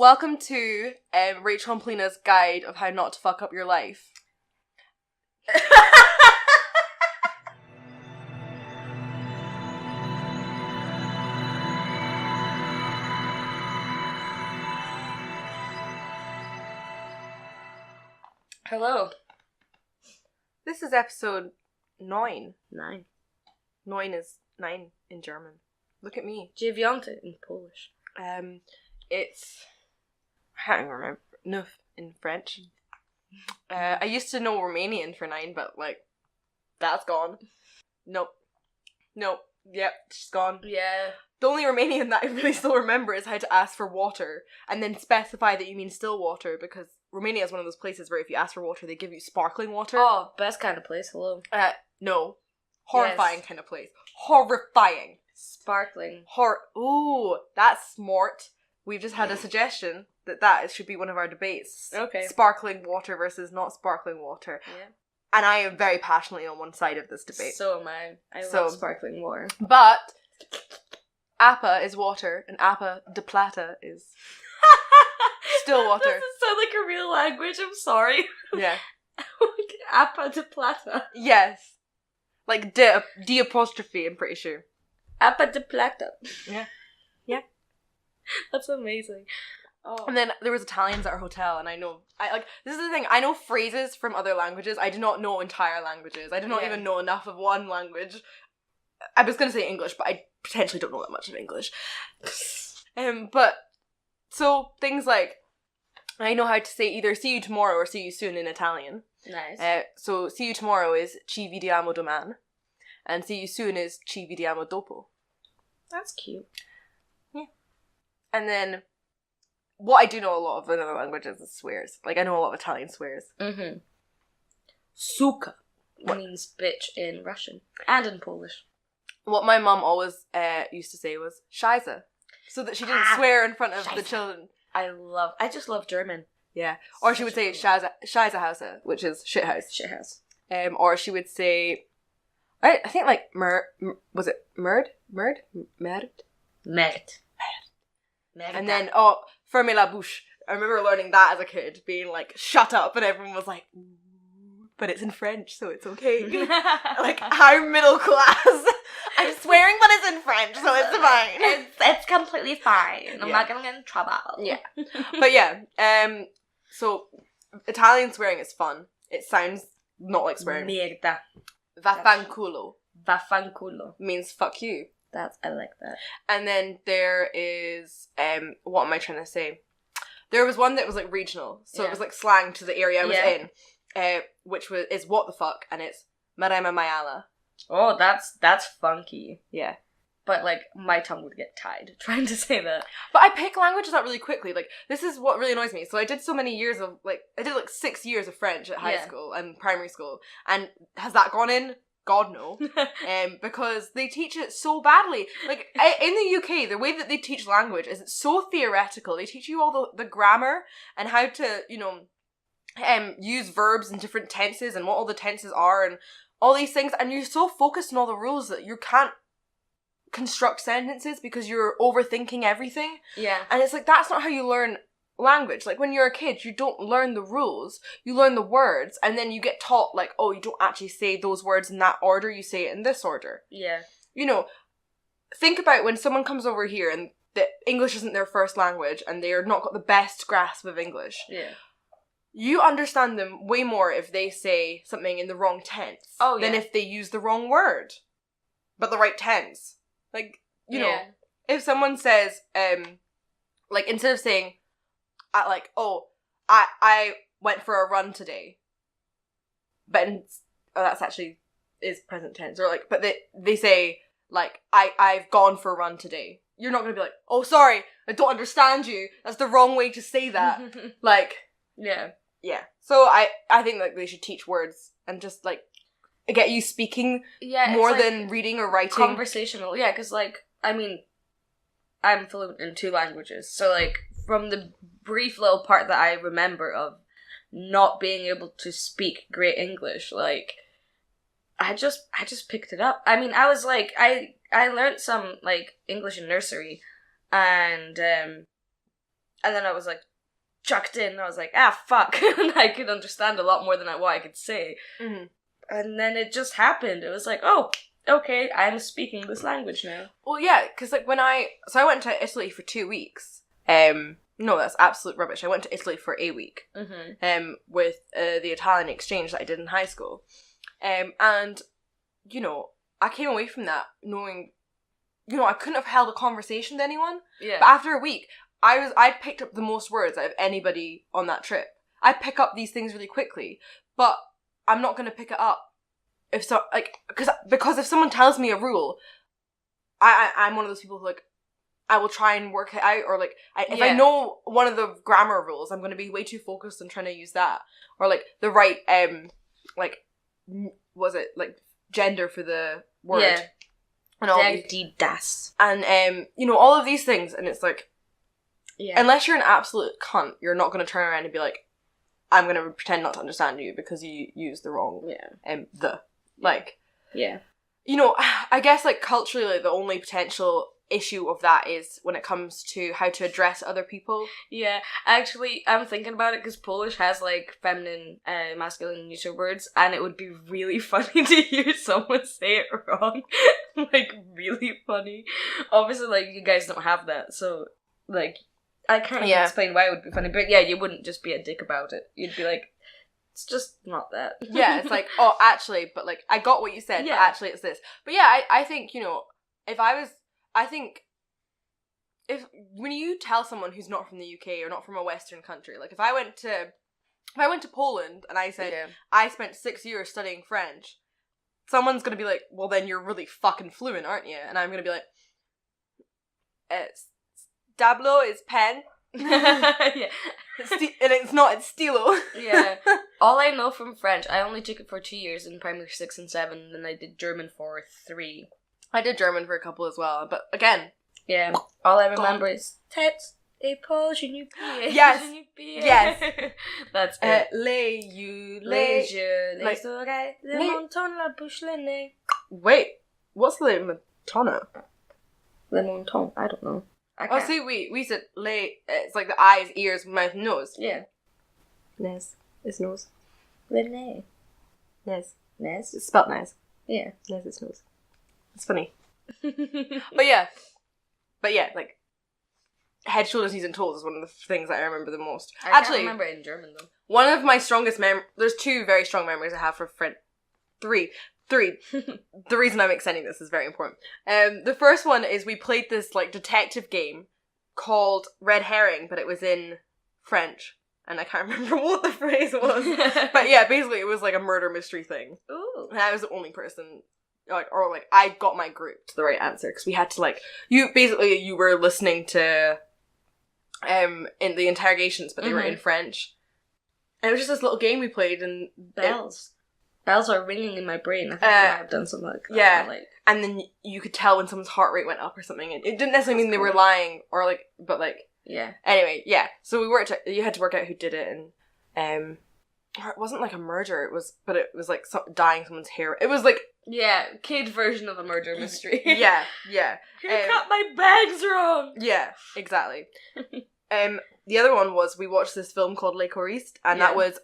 Welcome to Rachel and Polina's guide of how not to fuck up your life. Hello. This is episode 9. 9. 9 is 9 in German. Look at me. Dziewiąty in Polish. It's... I can't even remember. 9 in French. I used to know Romanian for 9, but, that's gone. Nope. Yep, she's gone. Yeah. The only Romanian that I really still remember is how to ask for water, and then specify that you mean still water, because Romania is one of those places where if you ask for water, they give you sparkling water. Oh, best kind of place. Hello. No. Horrifying Yes. kind of place. Horrifying. Sparkling. Ooh, that's smart. We've just had a suggestion that should be one of our debates. Okay. Sparkling water versus not sparkling water. Yeah. And I am very passionately on one side of this debate. So am I. I So- love sparkling water. But Apa is water, and Apa de Plata is still water. That doesn't sound like a real language. I'm sorry. Yeah. Apa de plata. Yes. Like D apostrophe, I'm pretty sure. Apa de plata. Yeah. That's amazing. Oh. And then there was Italians at our hotel, and this is the thing, I know phrases from other languages. I do not know entire languages. I do not Yeah. even know enough of one language. I was going to say English, but I potentially don't know that much of English. But, so things like, I know how to say either see you tomorrow or see you soon in Italian. Nice. So see you tomorrow is ci vediamo domani, and see you soon is ci vediamo dopo. That's cute. And then, what I do know a lot of in other languages is swears. Like, I know a lot of Italian swears. Mm-hmm. Suka means bitch in Russian. And in Polish. What my mum always used to say was Scheiße, so that she didn't swear in front of the Scheiße. children. I just love German. Yeah. Or she would say Such Scheißehause, which is shithouse. Shithouse. Or she would say, I think was it Merd? Merd. And then, fermez la bouche. I remember learning that as a kid, being like, shut up, and everyone was like, ooh, but it's in French, so it's okay. Like, how middle class. I'm swearing, but it's in French, so it's fine. It's completely fine. I'm Yeah. not gonna get in trouble. Yeah. But yeah, so Italian swearing is fun. It sounds not like swearing. Merda. Vaffanculo Vaffanculo. means fuck you. I like that. And then there is, what am I trying to say? There was one that was like regional, so it was like slang to the area I was in, which is what the fuck, and it's Marema Mayala. Oh, that's funky. Yeah. But like my tongue would get tied trying to say that. But I pick languages up really quickly. Like, this is what really annoys me. So I did so many years of, I did 6 years of French at high school and primary school. And has that gone in? God, no. Because they teach it so badly. Like, in the UK, the way that they teach language is it's so theoretical. They teach you all the grammar and how to, use verbs in different tenses and what all the tenses are and all these things. And you're so focused on all the rules that you can't construct sentences because you're overthinking everything. Yeah. And it's like, that's not how you learn language. Like, when you're a kid, you don't learn the rules, you learn the words, and then you get taught, like, oh, you don't actually say those words in that order, you say it in this order. Yeah. Think about when someone comes over here and the English isn't their first language and they're not got the best grasp of English. Yeah. You understand them way more if they say something in the wrong tense than if they use the wrong word, but the right tense. Like, if someone says, instead of saying, I went for a run today, but that's actually is present tense, or but they say, I've gone for a run today. You're not going to be like, oh, sorry, I don't understand you. That's the wrong way to say that. Yeah. So I think, they should teach words and just, get you speaking more than reading or writing. Conversational, yeah, because, I'm fluent in 2 languages, so, from the brief little part that I remember of not being able to speak great English, I just picked it up. I mean, I was, I learned some, English in nursery, and, And then I was like, chucked in, and I was like, fuck. And I could understand a lot more than what I could say. Mm-hmm. And then it just happened. It was like, oh, okay, I'm speaking this language now. Well, yeah, because like I went to Italy for 2 weeks. No, that's absolute rubbish. I went to Italy for a week. Mm-hmm. With the Italian exchange that I did in high school. And, you know, I came away from that knowing, you know, I couldn't have held a conversation with anyone. Yeah. But after a week, I'd picked up the most words out of anybody on that trip. I pick up these things really quickly, but I'm not going to pick it up because if someone tells me a rule, I'm one of those people who, like, I will try and work it out, or like, if I know one of the grammar rules, I'm going to be way too focused on trying to use that, or like the right, was it like gender for the word? Yeah. And all das. And you know, all of these things, and it's like, yeah, unless you're an absolute cunt, you're not going to turn around and be like, I'm going to pretend not to understand you because you used the wrong you know, I guess like culturally, like, the only potential issue of that is when it comes to how to address other people. Yeah, actually, I'm thinking about it because Polish has like feminine, masculine, neuter words, and it would be really funny to hear someone say it wrong. Like, really funny. Obviously, like, you guys don't have that, so like, I can't even explain why it would be funny, but yeah, you wouldn't just be a dick about it. You'd be like, it's just not that. Yeah, it's like, oh, actually, but like, I got what you said, but actually it's this. But yeah, I think, you know, if when you tell someone who's not from the UK or not from a Western country, like if I went to Poland and I said, I spent 6 years studying French, someone's gonna be like, well then you're really fucking fluent, aren't you? And I'm gonna be like, Stablo is pen. Yeah. And it's stilo. Yeah. All I know from French, I only took it for 2 years in primary 6 and 7, and then I did German for 3. I did German for a couple as well, but again, yeah, all I remember is tête, épaules, genoux, pieds. Yes. Genoux, pieds. Yes. That's it. Les yeux, les like, oreilles, le menton, la bouche, le nez. Wait, what's le menton? Le menton, I don't know. Oh, see, we said les, it's like the eyes, ears, mouth, nose. Yeah. Nez is nose. Le nez. Nez. Nez? It's spelt nez. Yeah. Nez is nose. It's funny. But yeah, like, head, shoulders, knees and toes is one of the things that I remember the most. I can't remember it in German though. One of my strongest there's 2 very strong memories I have for French. 3. The reason I'm extending this is very important. The first one is we played this like detective game called Red Herring, but it was in French, and I can't remember what the phrase was. But yeah, basically it was like a murder mystery thing. Ooh. And I was the only person, I got my group to the right answer, because we had to you were listening to in the interrogations, but they were in French. And it was just this little game we played, and Bells are ringing in my brain. I think I might have done something like that. Yeah, and then you could tell when someone's heart rate went up or something. It didn't necessarily mean they were lying, or like, but like, yeah. Anyway, yeah. So you had to work out who did it, and or it wasn't like a murder. It was like dyeing someone's hair. It was like, yeah, kid version of a murder mystery. yeah. You got my bags wrong. Yeah, exactly. The other one was we watched this film called Les Choristes, and that was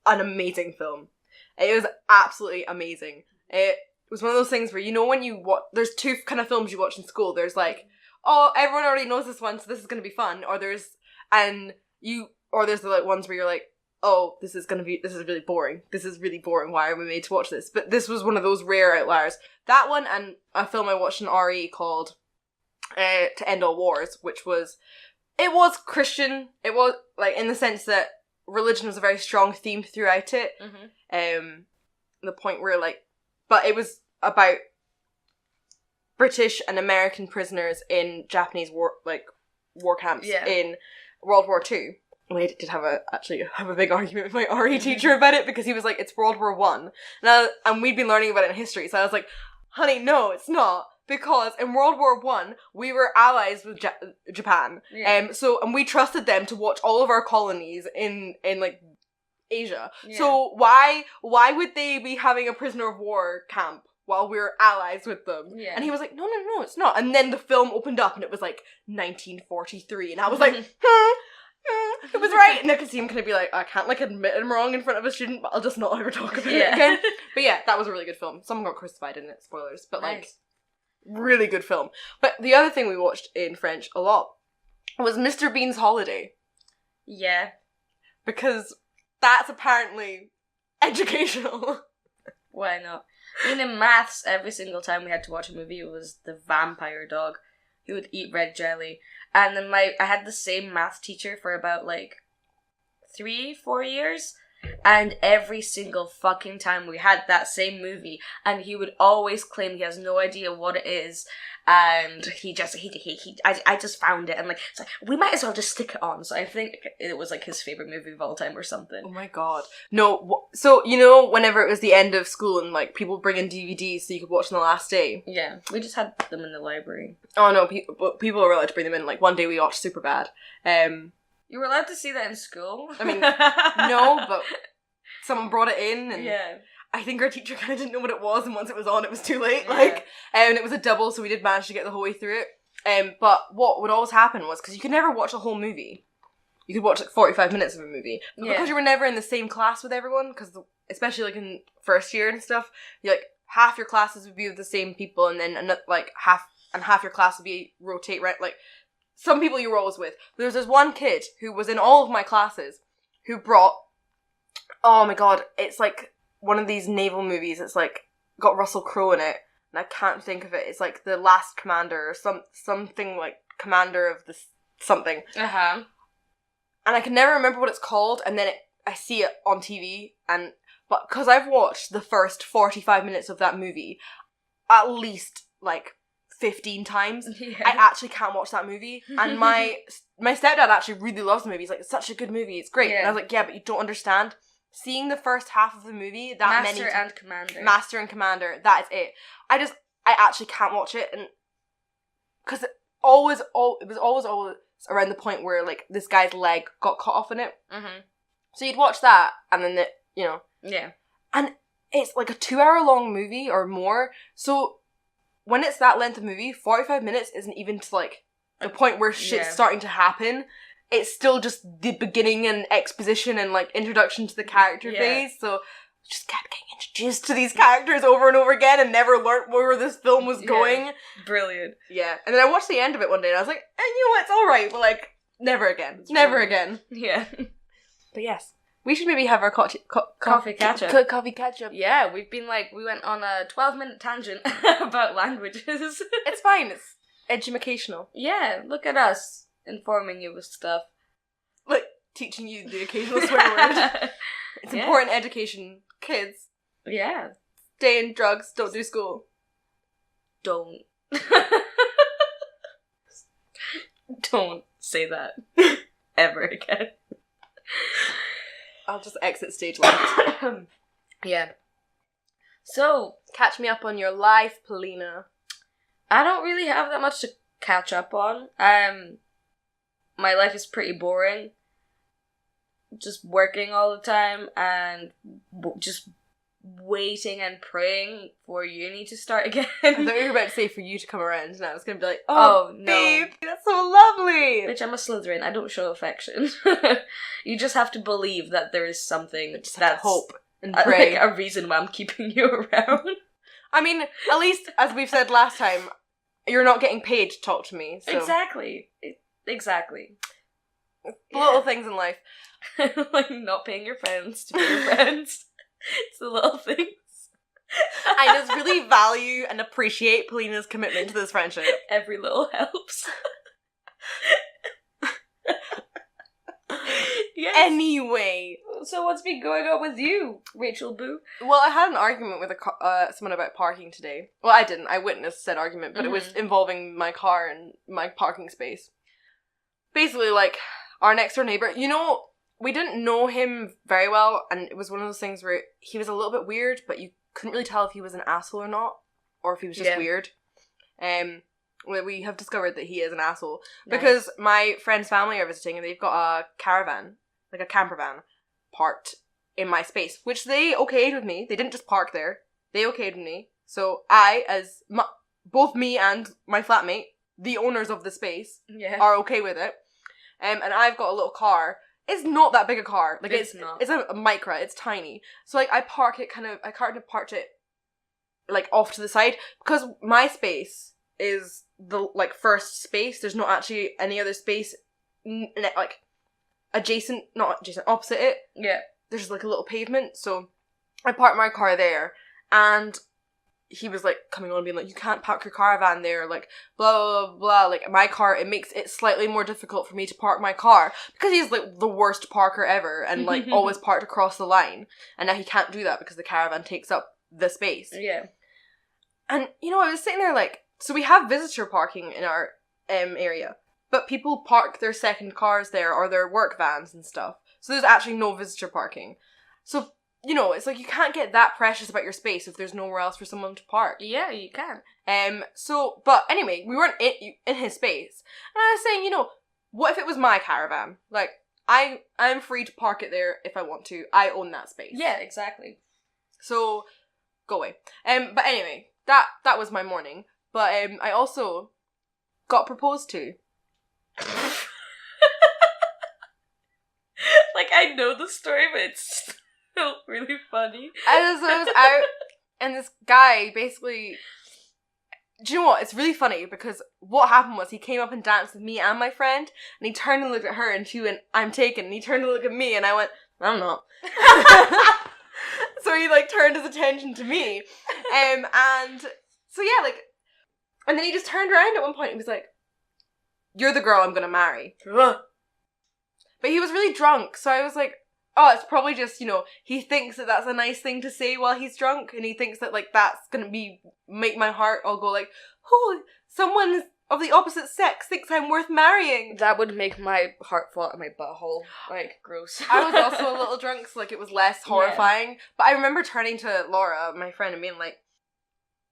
an amazing film. It was absolutely amazing. It was one of those things where, you know, when you there's 2 kind of films you watch in school. There's like, oh, everyone already knows this one, so this is going to be fun. Or there's the like ones where you're like, oh, this is really boring. This is really boring. Why are we made to watch this? But this was one of those rare outliers. That one, and a film I watched in RE called To End All Wars, which was Christian. It was, like, in the sense that religion was a very strong theme throughout it. The point where, like, but it was about British and American prisoners in Japanese war camps in World War II. I did have a big argument with my RE teacher about it, because he was like, it's World War One. And we'd been learning about it in history, so I was like, honey, no, it's not. Because in World War One, we were allies with Japan. Yeah. And we trusted them to watch all of our colonies in like Asia. Yeah. So why would they be having a prisoner of war camp? while we were allies with them. Yeah. And he was like, no, it's not. And then the film opened up and it was like 1943. And I was like, it was right. And I could see him kind of be like, I can't like admit I'm wrong in front of a student, but I'll just not ever talk about it again. But yeah, that was a really good film. Someone got crucified in it, spoilers. But like, really good film. But the other thing we watched in French a lot was Mr. Bean's Holiday. Yeah. Because that's apparently educational. Why not? I mean, in maths, every single time we had to watch a movie, it was the vampire dog who would eat red jelly. And then I had the same math teacher for about, like, 3-4 years. And every single fucking time we had that same movie, and he would always claim he has no idea what it is, and I just found it, and like, it's like, we might as well just stick it on. So I think it was like his favorite movie of all time or something. Oh my god. No, so, you know, whenever it was the end of school and like people bring in DVDs so you could watch them the last day? Yeah, we just had them in the library. Oh no, people were allowed to bring them in. Like, one day we watched Superbad. You were allowed to see that in school? I mean, no, but someone brought it in, and yeah. I think our teacher kind of didn't know what it was, and once it was on, it was too late. Like, and it was a double, so we did manage to get the whole way through it. But what would always happen was, because you could never watch a whole movie. You could watch like 45 minutes of a movie. But because you were never in the same class with everyone, because especially like in first year and stuff, you like half your classes would be with the same people, and then like half your class would be rotate, right? Like, some people you were always with. There's this one kid who was in all of my classes who brought, oh my god, it's like one of these naval movies. It's like got Russell Crowe in it, and I can't think of it. It's like The Last Commander or something like Commander of the something. Uh-huh. And I can never remember what it's called, and then I see it on TV, but because I've watched the first 45 minutes of that movie at least like 15 times, I actually can't watch that movie. And my stepdad actually really loves the movie. He's like, it's such a good movie, it's great. And I was like, yeah, but you don't understand. Seeing the first half of the movie, Master and Commander, that is it. I actually can't watch it, and because it was always around the point where like this guy's leg got cut off in it. Mm-hmm. So you'd watch that, and then yeah, and it's like a 2-hour long movie or more. So when it's that length of movie, 45 minutes isn't even to like the point where shit's starting to happen. It's still just the beginning and exposition and like introduction to the character phase. So just kept getting introduced to these characters over and over again and never learnt where this film was going. Yeah. Brilliant. Yeah. And then I watched the end of it one day and I was like, you know what, it's alright, but like, never again. Never again. Yeah. But yes. We should maybe have our coffee catch-up. Coffee catch-up. Yeah, we went on a 12-minute tangent about languages. It's fine, it's educational. Yeah, look at us, informing you with stuff. Like, teaching you the occasional swear word. It's important education. Kids. Yeah. Stay in drugs, don't do school. Don't. Don't say that. Ever again. I'll just exit stage left. Yeah. So, catch me up on your life, Polina. I don't really have that much to catch up on. My life is pretty boring. Just working all the time and just waiting and praying for uni to start again. I thought you were about to say for you to come around, and I was going to be like, oh no. Babe, that's so lovely! Bitch, I'm a Slytherin. I don't show affection. You just have to believe that there is something that's hope and pray. Like a reason why I'm keeping you around. I mean, at least, as we've said last time, you're not getting paid to talk to me. So. Exactly. Little things in life. Like not paying your friends to be your friends. It's the little things. I just really value and appreciate Polina's commitment to this friendship. Every little helps. Yes. Anyway. So what's been going on with you, Rachel Boo? Well, I had an argument with someone about parking today. Well, I didn't. I witnessed said argument, but it was involving my car and my parking space. Basically, like, our next door neighbour, we didn't know him very well, and it was one of those things where he was a little bit weird, but you couldn't really tell if he was an asshole or not, or if he was just weird. We have discovered that he is an asshole. Nice. Because my friend's family are visiting, and they've got a caravan, like a camper van, parked in my space, which they okayed with me. They didn't just park there. They okayed with me. So both me and my flatmate, the owners of the space, are okay with it. And I've got a little car. It's not that big a car. Like it's not. It's a Micra. It's tiny. So like I park it I kind of park it like off to the side because my space is the like first space. There's not actually any other space like opposite it. Yeah. There's like a little pavement. So I parked my car there, and he was like coming on being like, you can't park your caravan there, like blah blah blah blah. Like my car, it makes it slightly more difficult for me to park my car because he's like the worst parker ever and like always parked across the line, and now he can't do that because the caravan takes up the space. Yeah. And you know, I was sitting there like, so we have visitor parking in our area, but people park their second cars there or their work vans and stuff. So there's actually no visitor parking. So you know, it's like you can't get that precious about your space if there's nowhere else for someone to park. Yeah, you can. So, but anyway, we weren't in his space. And I was saying, you know, what if it was my caravan? Like, I'm free to park it there if I want to. I own that space. Yeah, exactly. So, go away. But anyway, that was my morning. But, I also got proposed to. Like, I know the story, but it's still really funny. I was out, and this guy basically... Do you know what? It's really funny, because what happened was he came up and danced with me and my friend, and he turned and looked at her, and she went, I'm taken, and he turned and looked at me, and I went, I'm not. So he, like, turned his attention to me, and so yeah, like, and then he just turned around at one point and was like, you're the girl I'm gonna marry. But he was really drunk, so I was like, oh, it's probably just, you know, he thinks that that's a nice thing to say while he's drunk, and he thinks that, like, that's gonna make my heart all go like, oh, someone of the opposite sex thinks I'm worth marrying. That would make my heart fall out of my butthole. Like, gross. I was also a little drunk, so, like, it was less horrifying. Yeah. But I remember turning to Laura, my friend, and being like,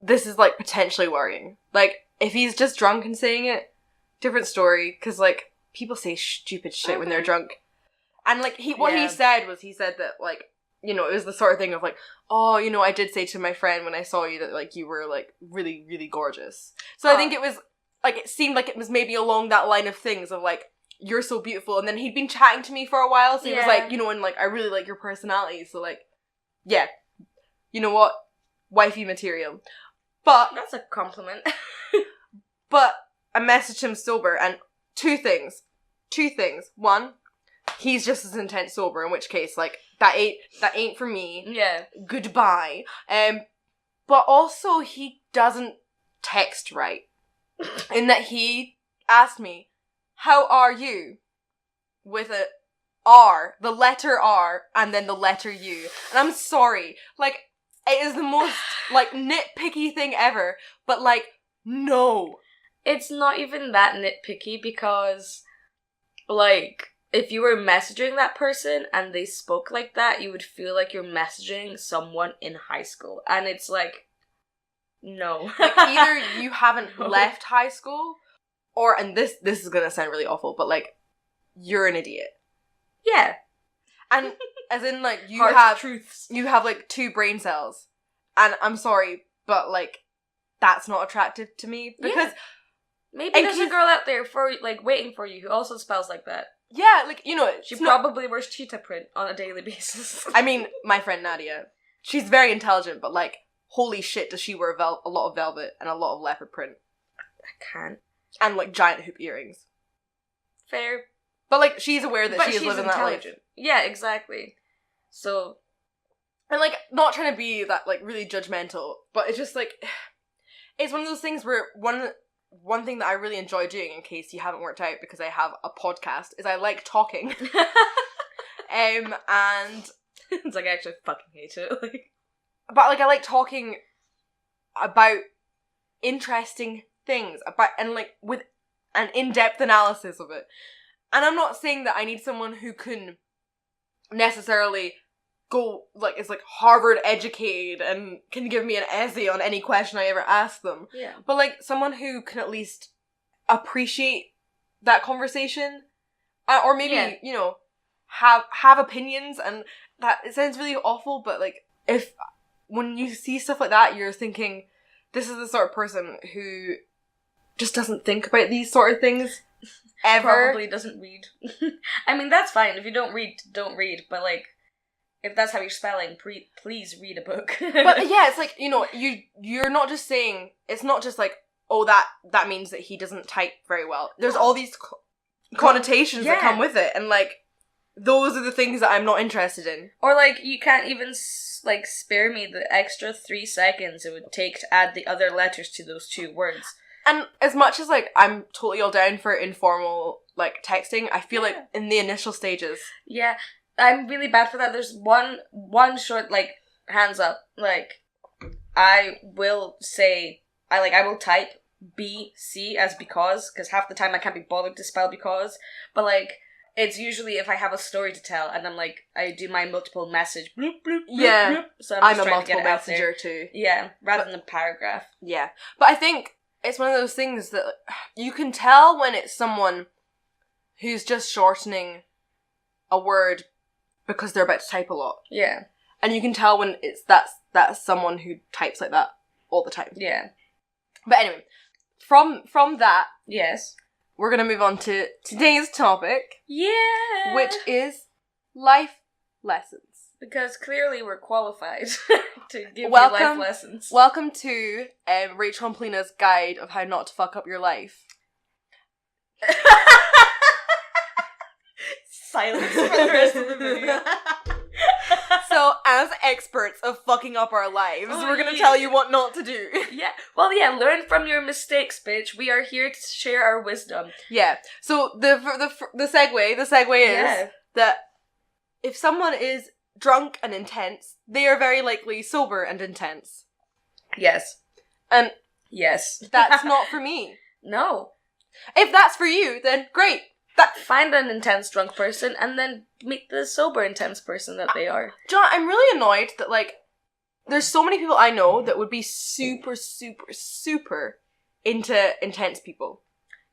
this is, like, potentially worrying. Like, if he's just drunk and saying it, different story, because, like, people say stupid shit when they're drunk. And, like, he said that, like, you know, it was the sort of thing of, like, oh, you know, I did say to my friend when I saw you that, like, you were, like, really, really gorgeous. So I think it was, like, it seemed like it was maybe along that line of things of, like, you're so beautiful. And then he'd been chatting to me for a while, so he was like, you know, and, like, I really like your personality. So, like, yeah, you know what? Wifey material. But... That's a compliment. But I messaged him sober, and two things. One, he's just as intense sober, in which case, like, that ain't for me. Yeah. Goodbye. But also, he doesn't text right. In that he asked me, how are you? With a R, the letter R, and then the letter U. And I'm sorry. Like, it is the most, like, nitpicky thing ever. But, like, no. It's not even that nitpicky because, like, if you were messaging that person and they spoke like that, you would feel like you're messaging someone in high school. And it's like, no. Like, either you haven't left high school, or, and this is gonna sound really awful, but, like, you're an idiot. Yeah. And, as in, like, you truths. You have, like, 2 brain cells. And I'm sorry, but, like, that's not attractive to me, because... Yeah. Maybe there's a girl out there for, like, waiting for you who also spells like that. Yeah, like, you know... She probably wears cheetah print on a daily basis. I mean, my friend Nadia, she's very intelligent, but, like, holy shit does she wear a lot of velvet and a lot of leopard print. I can't. And, like, giant hoop earrings. Fair. But, like, she's aware that she is living that life. Yeah, exactly. So... And, like, not trying to be that, like, really judgmental, but it's just, like... It's one of those things where one thing that I really enjoy doing, in case you haven't worked out because I have a podcast, is I like talking. And... It's like, I actually fucking hate it. But, like, I like talking about interesting things, and, like, with an in-depth analysis of it. And I'm not saying that I need someone who can necessarily go, like, is, like, Harvard educated and can give me an essay on any question I ever ask them. Yeah. But, like, someone who can at least appreciate that conversation. Or maybe, you know, have opinions, and that, it sounds really awful, but, like, if when you see stuff like that, you're thinking, this is the sort of person who just doesn't think about these sort of things ever. Probably doesn't read. I mean, that's fine. If you don't read. But, like, if that's how you're spelling, please read a book. But, yeah, it's like, you know, you're not just saying, it's not just like, oh, that means that he doesn't type very well. There's all these connotations that come with it, and, like, those are the things that I'm not interested in. Or, like, you can't even, like, spare me the extra 3 seconds it would take to add the other letters to those 2 words. And as much as, like, I'm totally all down for informal, like, texting, I feel like in the initial stages... Yeah, I'm really bad for that. There's one short, like, hands up, like, I will say, I will type B-C as because half the time I can't be bothered to spell because, but, like... It's usually if I have a story to tell, and I'm like, I do my multiple message, bloop, bloop, bloop, bloop. So I'm a multiple messenger too. Yeah, rather than a paragraph. Yeah. But I think it's one of those things that you can tell when it's someone who's just shortening a word because they're about to type a lot. Yeah. And you can tell when that's someone who types like that all the time. Yeah. But anyway, from that... Yes. We're going to move on to today's topic. Yeah! Which is life lessons. Because clearly we're qualified to give you life lessons. Welcome to Rachel and Polina's guide of how not to fuck up your life. Silence for the rest of the video. So, as experts of fucking up our lives, we're going to tell you what not to do. Yeah. Well, yeah, learn from your mistakes, bitch. We are here to share our wisdom. Yeah. So, the segue is that if someone is drunk and intense, they are very likely sober and intense. Yes. And yes. That's not for me. No. If that's for you, then great. Find an intense drunk person and then meet the sober intense person that they are. John, I'm really annoyed that, like, there's so many people I know that would be super, super, super into intense people.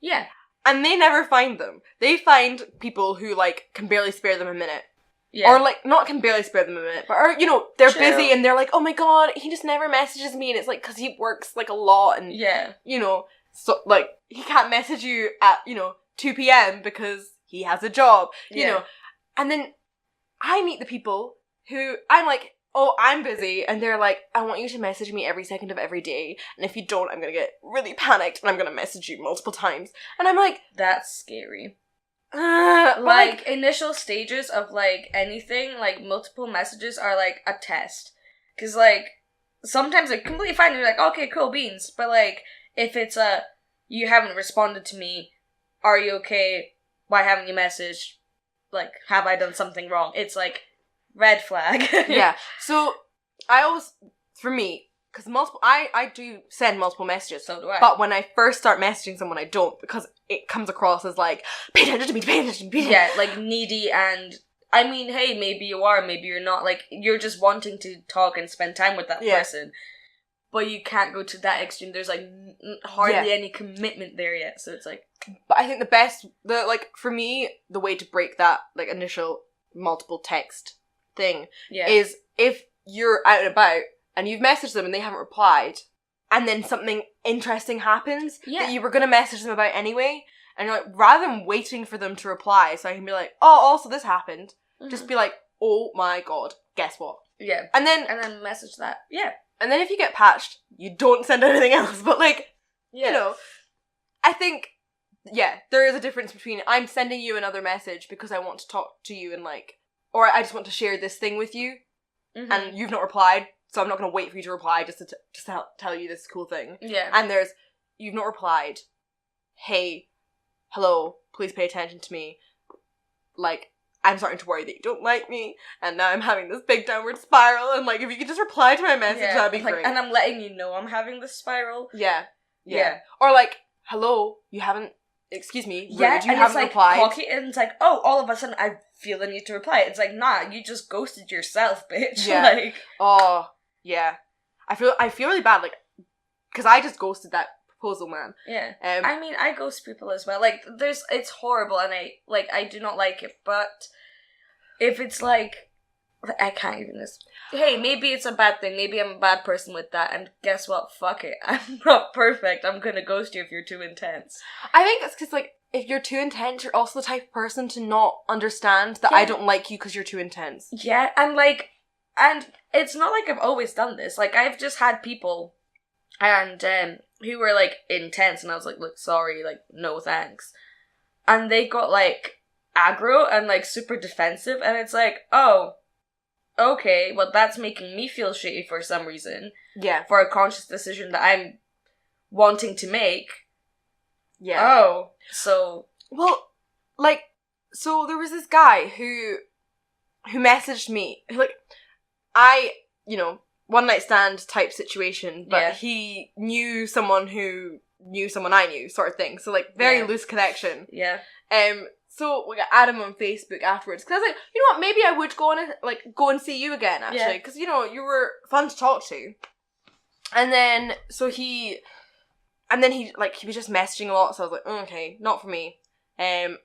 Yeah. And they never find them. They find people who, like, can barely spare them a minute. Yeah. Or, like, not can barely spare them a minute, but, are, you know, they're Chill. busy and they're like, oh my god, he just never messages me, and it's like, because he works, like, a lot, and, you know, so, like, he can't message you at, you know, 2 p.m. because he has a job, you know. And then I meet the people who I'm like, oh, I'm busy, and they're like, I want you to message me every second of every day, and if you don't, I'm gonna get really panicked, and I'm gonna message you multiple times. And I'm like... That's scary. Like, initial stages of, like, anything, like, multiple messages are, like, a test. Because, like, sometimes they're completely fine, and you're like, okay, cool, beans. But, like, if it's you haven't responded to me, are you okay? Why haven't you messaged? Like, have I done something wrong? It's like, red flag. Yeah. So, I always, for me, because I do send multiple messages. So do I. But when I first start messaging someone, I don't, because it comes across as like, pay attention to me, pay attention to me. Yeah, like needy and, I mean, hey, maybe you are, maybe you're not. Like, you're just wanting to talk and spend time with that person. But you can't go to that extreme. There's, like, hardly any commitment there yet. So it's like... But I think for me, the way to break that, like, initial multiple text thing is if you're out and about and you've messaged them and they haven't replied, and then something interesting happens that you were going to message them about anyway, and you're like, rather than waiting for them to reply so I can be like, oh, also this happened, just be like, oh my god, guess what? Yeah. And then message that. Yeah. And then if you get patched, you don't send anything else. But, like, you know, I think, there is a difference between I'm sending you another message because I want to talk to you and, like, or I just want to share this thing with you, and you've not replied, so I'm not going to wait for you to reply just to tell you this cool thing. Yeah. And there's, you've not replied, hey, hello, please pay attention to me, like, I'm starting to worry that you don't like me, and now I'm having this big downward spiral, and, like, if you could just reply to my message, that'd be great. And I'm letting you know I'm having this spiral. Yeah. Or, like, hello, you haven't, excuse me, rude, you and haven't replied. And it's like, oh, all of a sudden I feel the need to reply. It's like, nah, you just ghosted yourself, bitch. Yeah. Like, oh, yeah. I feel really bad, like, because I just ghosted that proposal man. Yeah. I mean, I ghost people as well. Like, it's horrible, and I do not like it, but if it's, like, I can't even hey, maybe it's a bad thing. Maybe I'm a bad person with that. And guess what? Fuck it. I'm not perfect. I'm gonna ghost you if you're too intense. I think it's because, like, if you're too intense, you're also the type of person to not understand that I don't like you because you're too intense. Yeah, and like, and it's not like I've always done this. Like, I've just had people, and who were like intense, and I was like, look, sorry, like, no thanks. And they got like aggro and like super defensive, and it's like, oh, okay, well, that's making me feel shitty for some reason. Yeah. For a conscious decision that I'm wanting to make. Yeah. Oh. So. Well, like, so there was this guy who messaged me. Like, one night stand type situation, but he knew someone who knew someone I knew, sort of thing. So, like, very loose connection. Yeah. So we got Adam on Facebook afterwards, because I was like, you know what, maybe I would go and see you again, actually, because, you were fun to talk to. And then, he was just messaging a lot, so I was like, okay, not for me. And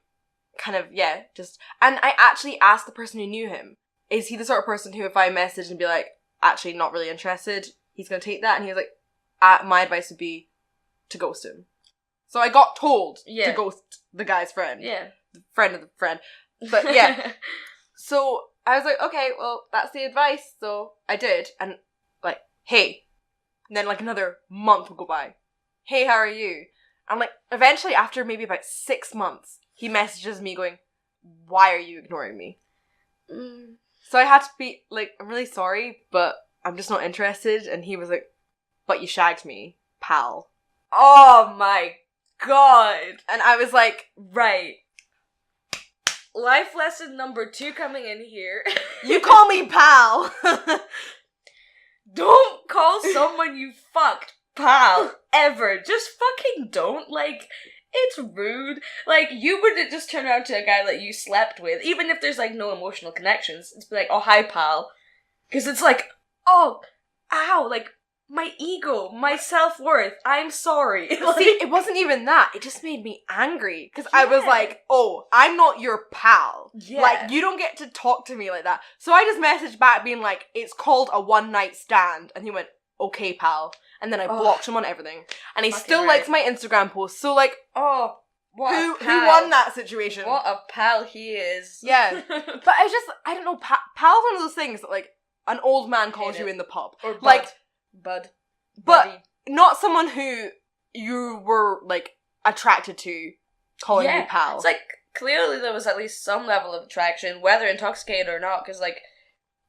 I actually asked the person who knew him, is he the sort of person who, if I message and be like, actually not really interested, he's gonna take that? And he was like, my advice would be to ghost him. So I got told to ghost the guy's friend. Yeah. The friend of the friend. But yeah. So I was like, okay, well, that's the advice. So I did. And like, hey. And then like another month will go by. Hey, how are you? And like, eventually after maybe about 6 months, he messages me going, why are you ignoring me? So I had to be like, I'm really sorry, but I'm just not interested. And he was like, but you shagged me, pal. Oh my god. And I was like, right. Life lesson number 2 coming in here. You call me pal. Don't call someone you fucked pal, ever. Just fucking don't. Like, it's rude. Like, you wouldn't just turn around to a guy that you slept with, even if there's, like, no emotional connections. It's be like, oh, hi, pal. Because it's like, oh, ow, like, my ego, my self-worth, I'm sorry. Like, see, it wasn't even that. It just made me angry. Because I was like, oh, I'm not your pal. Yeah. Like, you don't get to talk to me like that. So I just messaged back being like, it's called a one-night stand. And he went, okay, pal. And then I blocked him on everything. And he still likes my Instagram posts. So, like, oh, who won that situation? What a pal he is. Yeah. But I don't know, pal's one of those things that, like, an old man calls you in the pub. Or bud. Like, Bud. But Buddy. not someone who you were, like, attracted to calling you pal. It's like, clearly there was at least some level of attraction, whether intoxicated or not, because, like,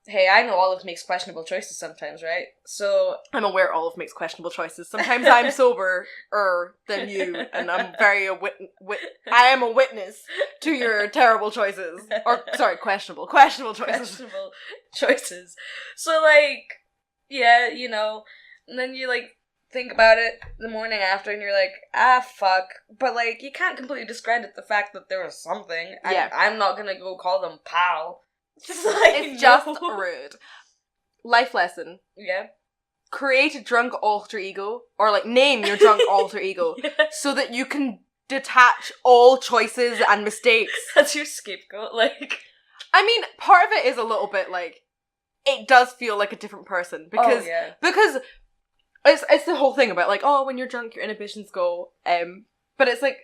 hey, I know Olive makes questionable choices sometimes, right? So... I'm aware Olive makes questionable choices. Sometimes I'm soberer than you, and I'm very I am a witness to your terrible choices. Or, sorry, questionable choices. Questionable choices. So, like... Yeah, and then you, like, think about it the morning after, and you're like, fuck. But, like, you can't completely discredit the fact that there was something. Yeah. I'm not gonna go call them pal. Just like, it's just rude. Life lesson. Yeah. Create a drunk alter ego, or, like, name your drunk alter ego, so that you can detach all choices and mistakes. That's your scapegoat, like... I mean, part of it is a little bit, like, it does feel like a different person because it's the whole thing about like, oh, when you're drunk your inhibitions go, but it's like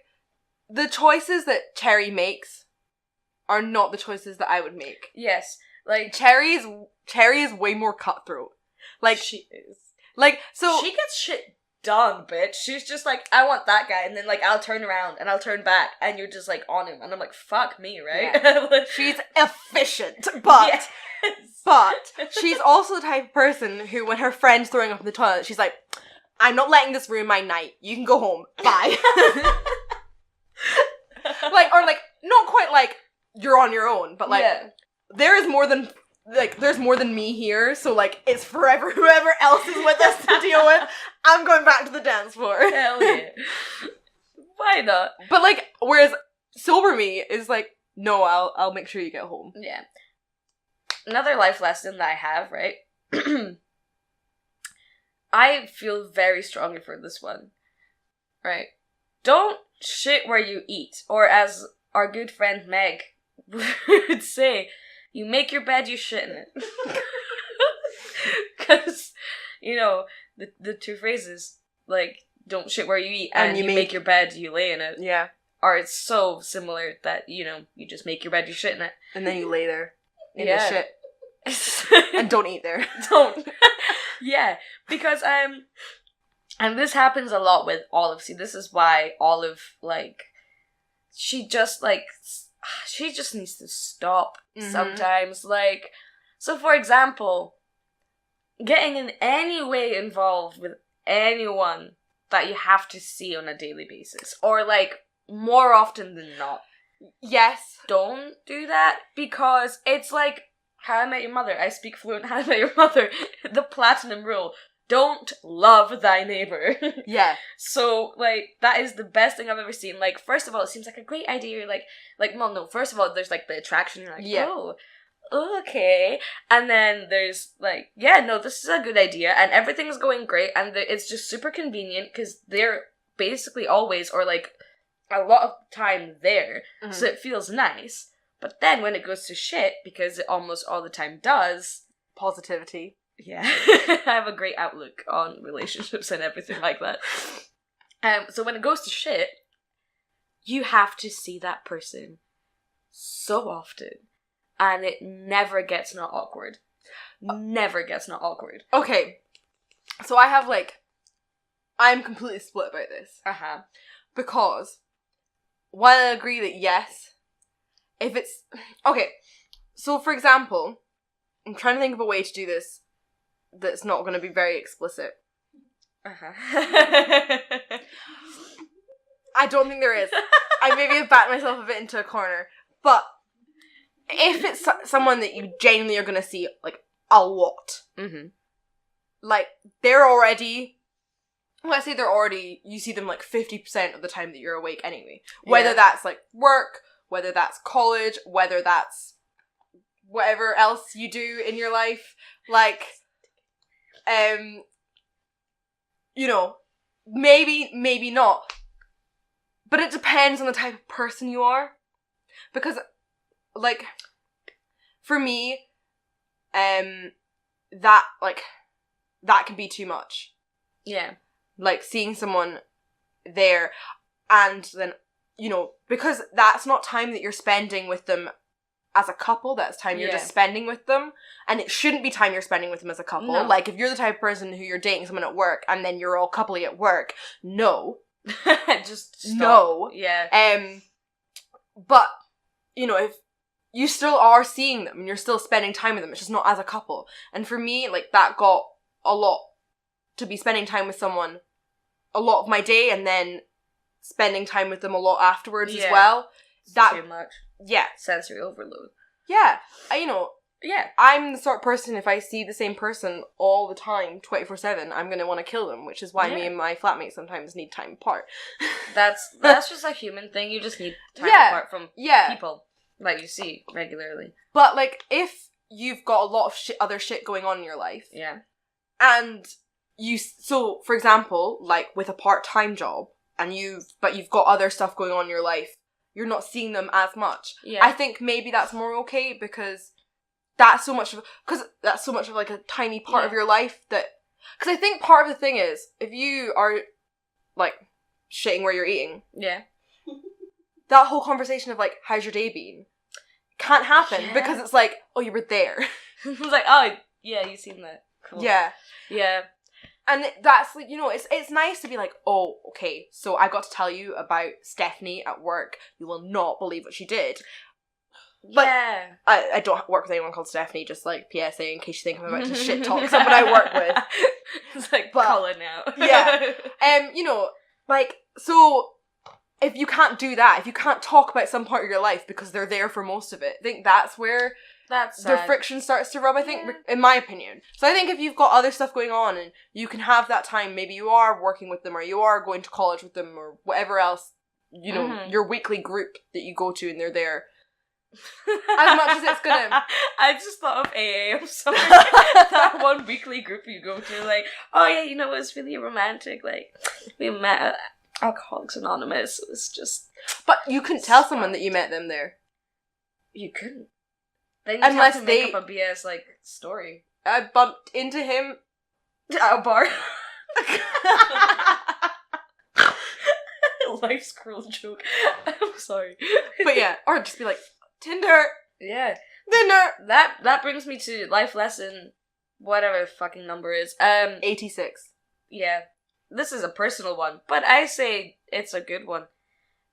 the choices that Cherry makes are not the choices that I would make. Yes, like Cherry is way more cutthroat. Like she is. Like so she gets shit done, bitch. She's just like, I want that guy, and then like I'll turn around and I'll turn back, and you're just like on him, and I'm like, fuck me, right? Yeah. She's efficient, but. Yes. But she's also the type of person who, when her friend's throwing up in the toilet, she's like, I'm not letting this ruin my night. You can go home. Bye. Like, or like, not quite like, you're on your own, but like, there's more than me here, so like, it's forever whoever else is with us to deal with. I'm going back to the dance floor. Hell yeah. Why not? But like, whereas sober me is like, no, I'll make sure you get home. Yeah. Another life lesson that I have, right? I feel very strongly for this one. Right? Don't shit where you eat. Or as our good friend Meg would say, You make your bed, you shit in it. Because, you know, the two phrases, like, don't shit where you eat, and you make your bed, you lay in it. Yeah. Are so similar that, you know, you just make your bed, you shit in it. And then you lay there in the shit. And don't eat there. Don't. Yeah, because, and this happens a lot with Olive. See, this is why Olive, like, she just needs to stop sometimes. Like, so for example, getting in any way involved with anyone that you have to see on a daily basis, or like more often than not. Yes. Don't do that, because it's like How I Met Your Mother. I speak fluent How I Met Your Mother. The platinum rule. Don't love thy neighbor. Yeah. So, like, that is the best thing I've ever seen. Like, first of all, it seems like a great idea. You're like, well, no, first of all, there's, like, the attraction. You're like, oh, okay. And then there's, like, yeah, no, this is a good idea. And everything's going great. And it's just super convenient because they're basically always, or, like, a lot of time there. Mm-hmm. So it feels nice. But then when it goes to shit, because it almost all the time does. Positivity. Yeah. I have a great outlook on relationships and everything like that. So when it goes to shit, you have to see that person so often. And it never gets not awkward. Never gets not awkward. Okay. So I have, like, I'm completely split about this. Uh-huh. Because, while I agree that yes, if it's... Okay, so for example, I'm trying to think of a way to do this that's not going to be very explicit. Uh-huh. I don't think there is. I maybe have backed myself a bit into a corner. But if it's someone that you genuinely are going to see, like, a lot, like, they're already... When I say they're already, you see them, like, 50% of the time that you're awake anyway. Whether that's, like, work, whether that's college, whether that's whatever else you do in your life. Like... you know, maybe not. But it depends on the type of person you are. Because, like, for me, that can be too much. Yeah. Like, seeing someone there, and then, you know, because that's not time that you're spending with them as a couple, that's time you're just spending with them, and it shouldn't be time you're spending with them as a couple. No. Like, if you're the type of person who you're dating someone at work, and then you're all coupley at work, no. Just stop. No. Yeah. But, you know, if you still are seeing them, and you're still spending time with them, it's just not as a couple. And for me, like, that got a lot to be spending time with someone a lot of my day, and then spending time with them a lot afterwards as well. That too much. Yeah. Sensory overload. Yeah. I'm the sort of person, if I see the same person all the time, 24/7, I'm going to want to kill them, which is why me and my flatmate sometimes need time apart. That's just a human thing. You just need time apart from people that you see regularly. But, like, if you've got a lot of other shit going on in your life, and so, for example, like, with a part-time job, and you've got other stuff going on in your life, you're not seeing them as much. Yeah. I think maybe that's more okay, because that's so much of like a tiny part of your life that... Because I think part of the thing is, if you are, like, shitting where you're eating... Yeah. That whole conversation of, like, how's your day been? Can't happen, because it's like, oh, you were there. It's like, oh, yeah, you seen that. Cool. Yeah. Yeah. And that's, like, you know, it's nice to be like, oh, okay, so I got to tell you about Stephanie at work. You will not believe what she did. But I don't work with anyone called Stephanie, just, like, PSA, in case you think I'm about to shit talk someone I work with. It's like, calling out. Yeah. You know, like, so if you can't do that, if you can't talk about some part of your life because they're there for most of it, I think that's where... the friction starts to rub, I think, in my opinion. So I think if you've got other stuff going on and you can have that time, maybe you are working with them or you are going to college with them or whatever else, you know, your weekly group that you go to and they're there. As much as it's gonna... I just thought of AA. I'm sorry. That one weekly group you go to, like, oh yeah, you know, it was really romantic. Like, we met at Alcoholics Anonymous. It was just... But you couldn't tell someone that you met them there. You couldn't. Then you Unless have to make up a BS, like, story. I bumped into him at a bar. Life's cruel joke. I'm sorry. But yeah, or just be like, Tinder! Yeah. Tinder! That brings me to life lesson, whatever the fucking number is. 86. Yeah. This is a personal one, but I say it's a good one.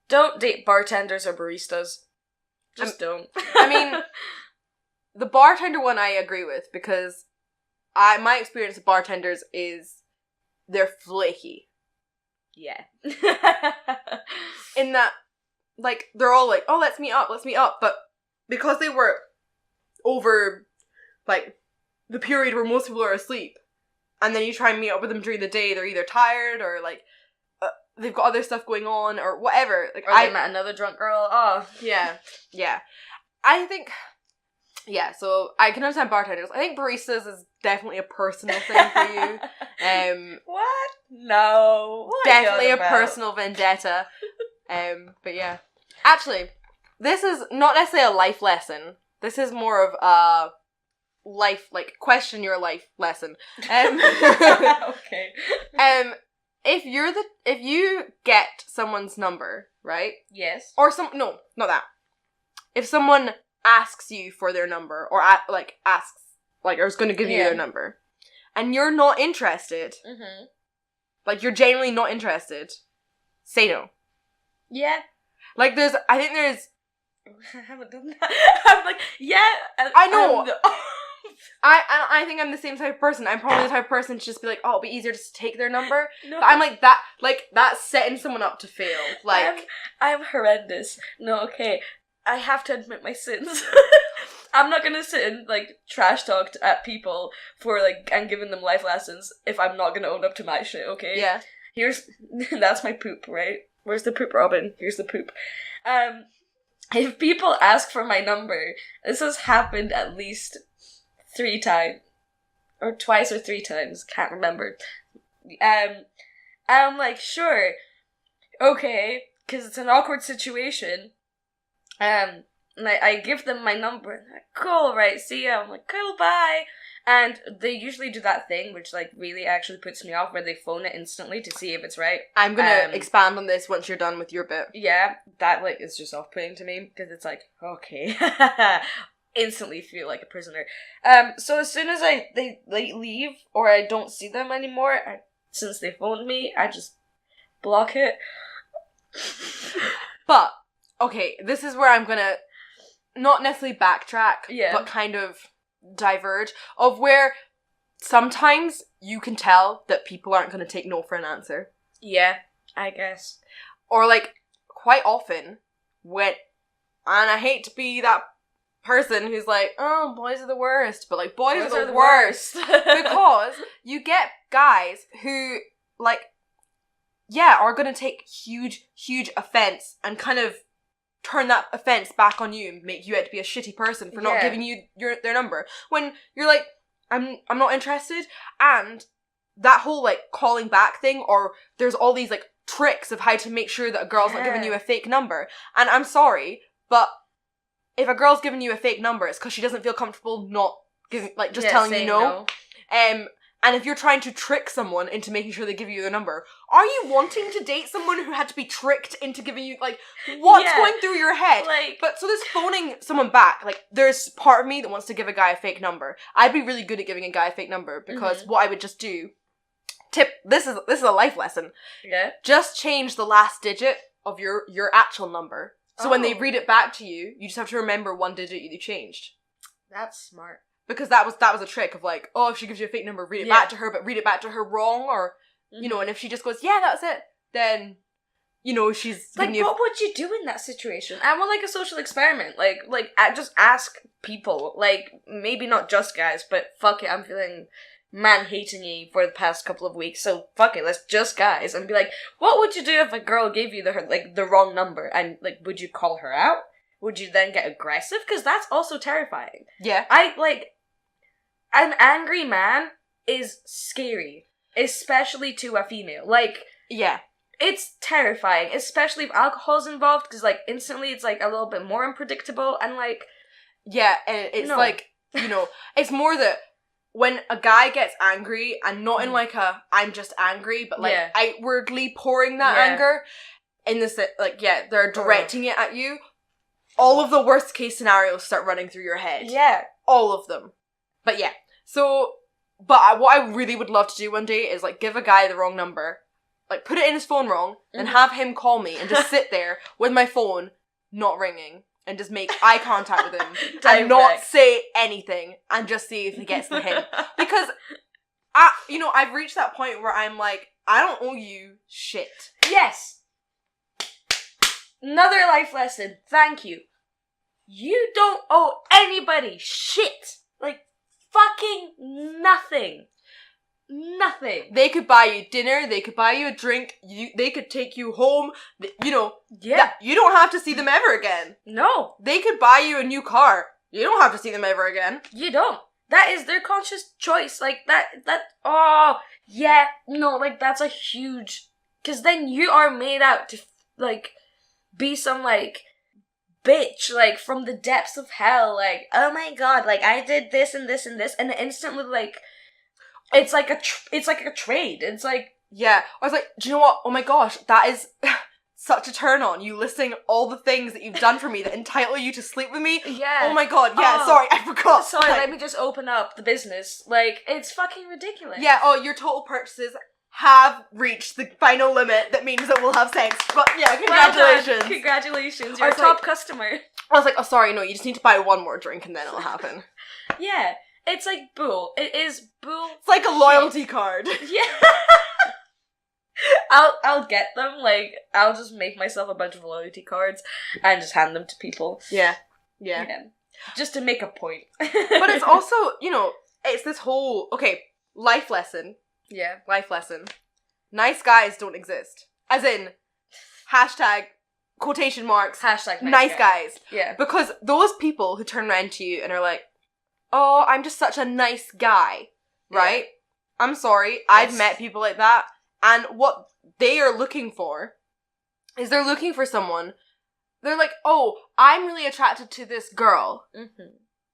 Don't date bartenders or baristas. Just don't. I mean, the bartender one I agree with, because my experience with bartenders is they're flaky. Yeah. In that, like, they're all like, oh, let's meet up, but because they were over, like, the period where most people are asleep, and then you try and meet up with them during the day, they're either tired or, like, they've got other stuff going on or whatever. Like, or they met another drunk girl. Oh. Yeah. I think, so I can understand bartenders. I think baristas is definitely a personal thing for you. What? No. What definitely a personal vendetta. But yeah. Actually, this is not necessarily a life lesson. This is more of a life, like, question your life lesson. Okay. If you get someone's number, right? Yes. Or no, not that. If someone asks you for their number, or asks, like, or is going to give you their number, and you're not interested, like, you're genuinely not interested, say no. Yeah. Like, I think there's... I haven't done that. I'm like, yeah. I know. I think I'm the same type of person. I'm probably the type of person to just be like, oh, it'll be easier just to take their number. No. But I'm like, that's setting someone up to fail. Like, I'm horrendous. No, okay. I have to admit my sins. I'm not gonna sit and, like, trash talk at people for, like, and giving them life lessons if I'm not gonna own up to my shit, okay? Yeah. That's my poop, right? Where's the poop, Robin? Here's the poop. If people ask for my number, this has happened at least 3 times. Or twice or 3 times, can't remember. I'm like, sure, okay, because it's an awkward situation. And I give them my number, and they're like, cool, right, see ya. I'm like, cool, bye. And they usually do that thing, which, like, really actually puts me off, where they phone it instantly to see if it's right. I'm gonna expand on this once you're done with your bit. Yeah, that, like, is just off-putting to me, because it's like, okay. Instantly feel like a prisoner. So as soon as they leave, or I don't see them anymore, since they phoned me, I just block it. But, okay, this is where I'm gonna not necessarily backtrack, but kind of diverge, of where sometimes you can tell that people aren't gonna take no for an answer. Yeah, I guess. Or, like, quite often, and I hate to be that person who's like, oh, boys are the worst, but, like, boys are the worst. Because you get guys who, like, are gonna take huge offense and kind of turn that offense back on you and make you out to be a shitty person for not giving you their number. When you're like, I'm not interested, and that whole, like, calling back thing, or there's all these, like, tricks of how to make sure that a girl's not giving you a fake number. And I'm sorry, but if a girl's giving you a fake number, it's because she doesn't feel comfortable not giving, like, just telling you no. And if you're trying to trick someone into making sure they give you their number, are you wanting to date someone who had to be tricked into giving you, like, what's going through your head? Like, but so this phoning someone back, like, there's part of me that wants to give a guy a fake number. I'd be really good at giving a guy a fake number, because what I would just do, this is a life lesson. Yeah. Just change the last digit of your actual number. So when they read it back to you, you just have to remember one digit you changed. That's smart. Because that was a trick of, like, oh, if she gives you a fake number, read it back to her, but read it back to her wrong, or, you know, and if she just goes, yeah, that's it, then, you know, she's... Like, what would you do in that situation? I want, like, a social experiment. Like, just ask people. Like, maybe not just guys, but fuck it, I'm feeling man-hating-y for the past couple of weeks, so fuck it, let's just guys. And be like, what would you do if a girl gave you the wrong number? And, like, would you call her out? Would you then get aggressive? Because that's also terrifying. Yeah. An angry man is scary. Especially to a female. Like, yeah. It's terrifying. Especially if alcohol's involved. Because, like, instantly it's, like, a little bit more unpredictable. And, like, Yeah, and it's No. like, you know, it's more that when a guy gets angry, and not in like a, I'm just angry, but like outwardly pouring that anger, in this, like, they're directing it at you, all of the worst case scenarios start running through your head. Yeah. All of them. But yeah, so, but what I really would love to do one day is, like, give a guy the wrong number, like, put it in his phone wrong, and have him call me, and just sit there with my phone not ringing, and just make eye contact with him, and not say anything, and just see if he gets the hint. Because, I've reached that point where I'm like, I don't owe you shit. Yes! Another life lesson. Thank you. You don't owe anybody shit. Like, fucking nothing. Nothing. They could buy you dinner, they could buy you a drink, they could take you home, you don't have to see them ever again. No. They could buy you a new car. You don't have to see them ever again. You don't. That is their conscious choice. Like, that's a huge... Because then you are made out to, like, be some, like, bitch, like, from the depths of hell, like, oh my god, like, I did this and this and this, and instantly, like, it's like a trade. It's like... Yeah. I was like, do you know what? Oh my gosh, that is such a turn on. You listing all the things that you've done for me that entitle you to sleep with me. Yeah. Oh my god, yeah, sorry, I forgot. Sorry, let me just open up the business. Like, it's fucking ridiculous. Yeah, your total purchases have reached the final lit that means that we'll have sex. But yeah, congratulations. Well done. Congratulations, you're a top customer. I was like, oh sorry, no, you just need to buy one more drink and then it'll happen. Yeah. It's like bull. It is bull. It's like a loyalty card. Yeah. I'll get them. Like, I'll just make myself a bunch of loyalty cards and just hand them to people. Yeah. Just to make a point. But it's also, it's this whole, life lesson. Yeah. Life lesson. Nice guys don't exist. As in, hashtag, quotation marks, hashtag nice guys. Yeah. Because those people who turn around to you and are like, oh, I'm just such a nice guy, right? Yeah. I'm sorry, I've met people like that, and what they are looking for is they're looking for someone, they're like, oh, I'm really attracted to this girl,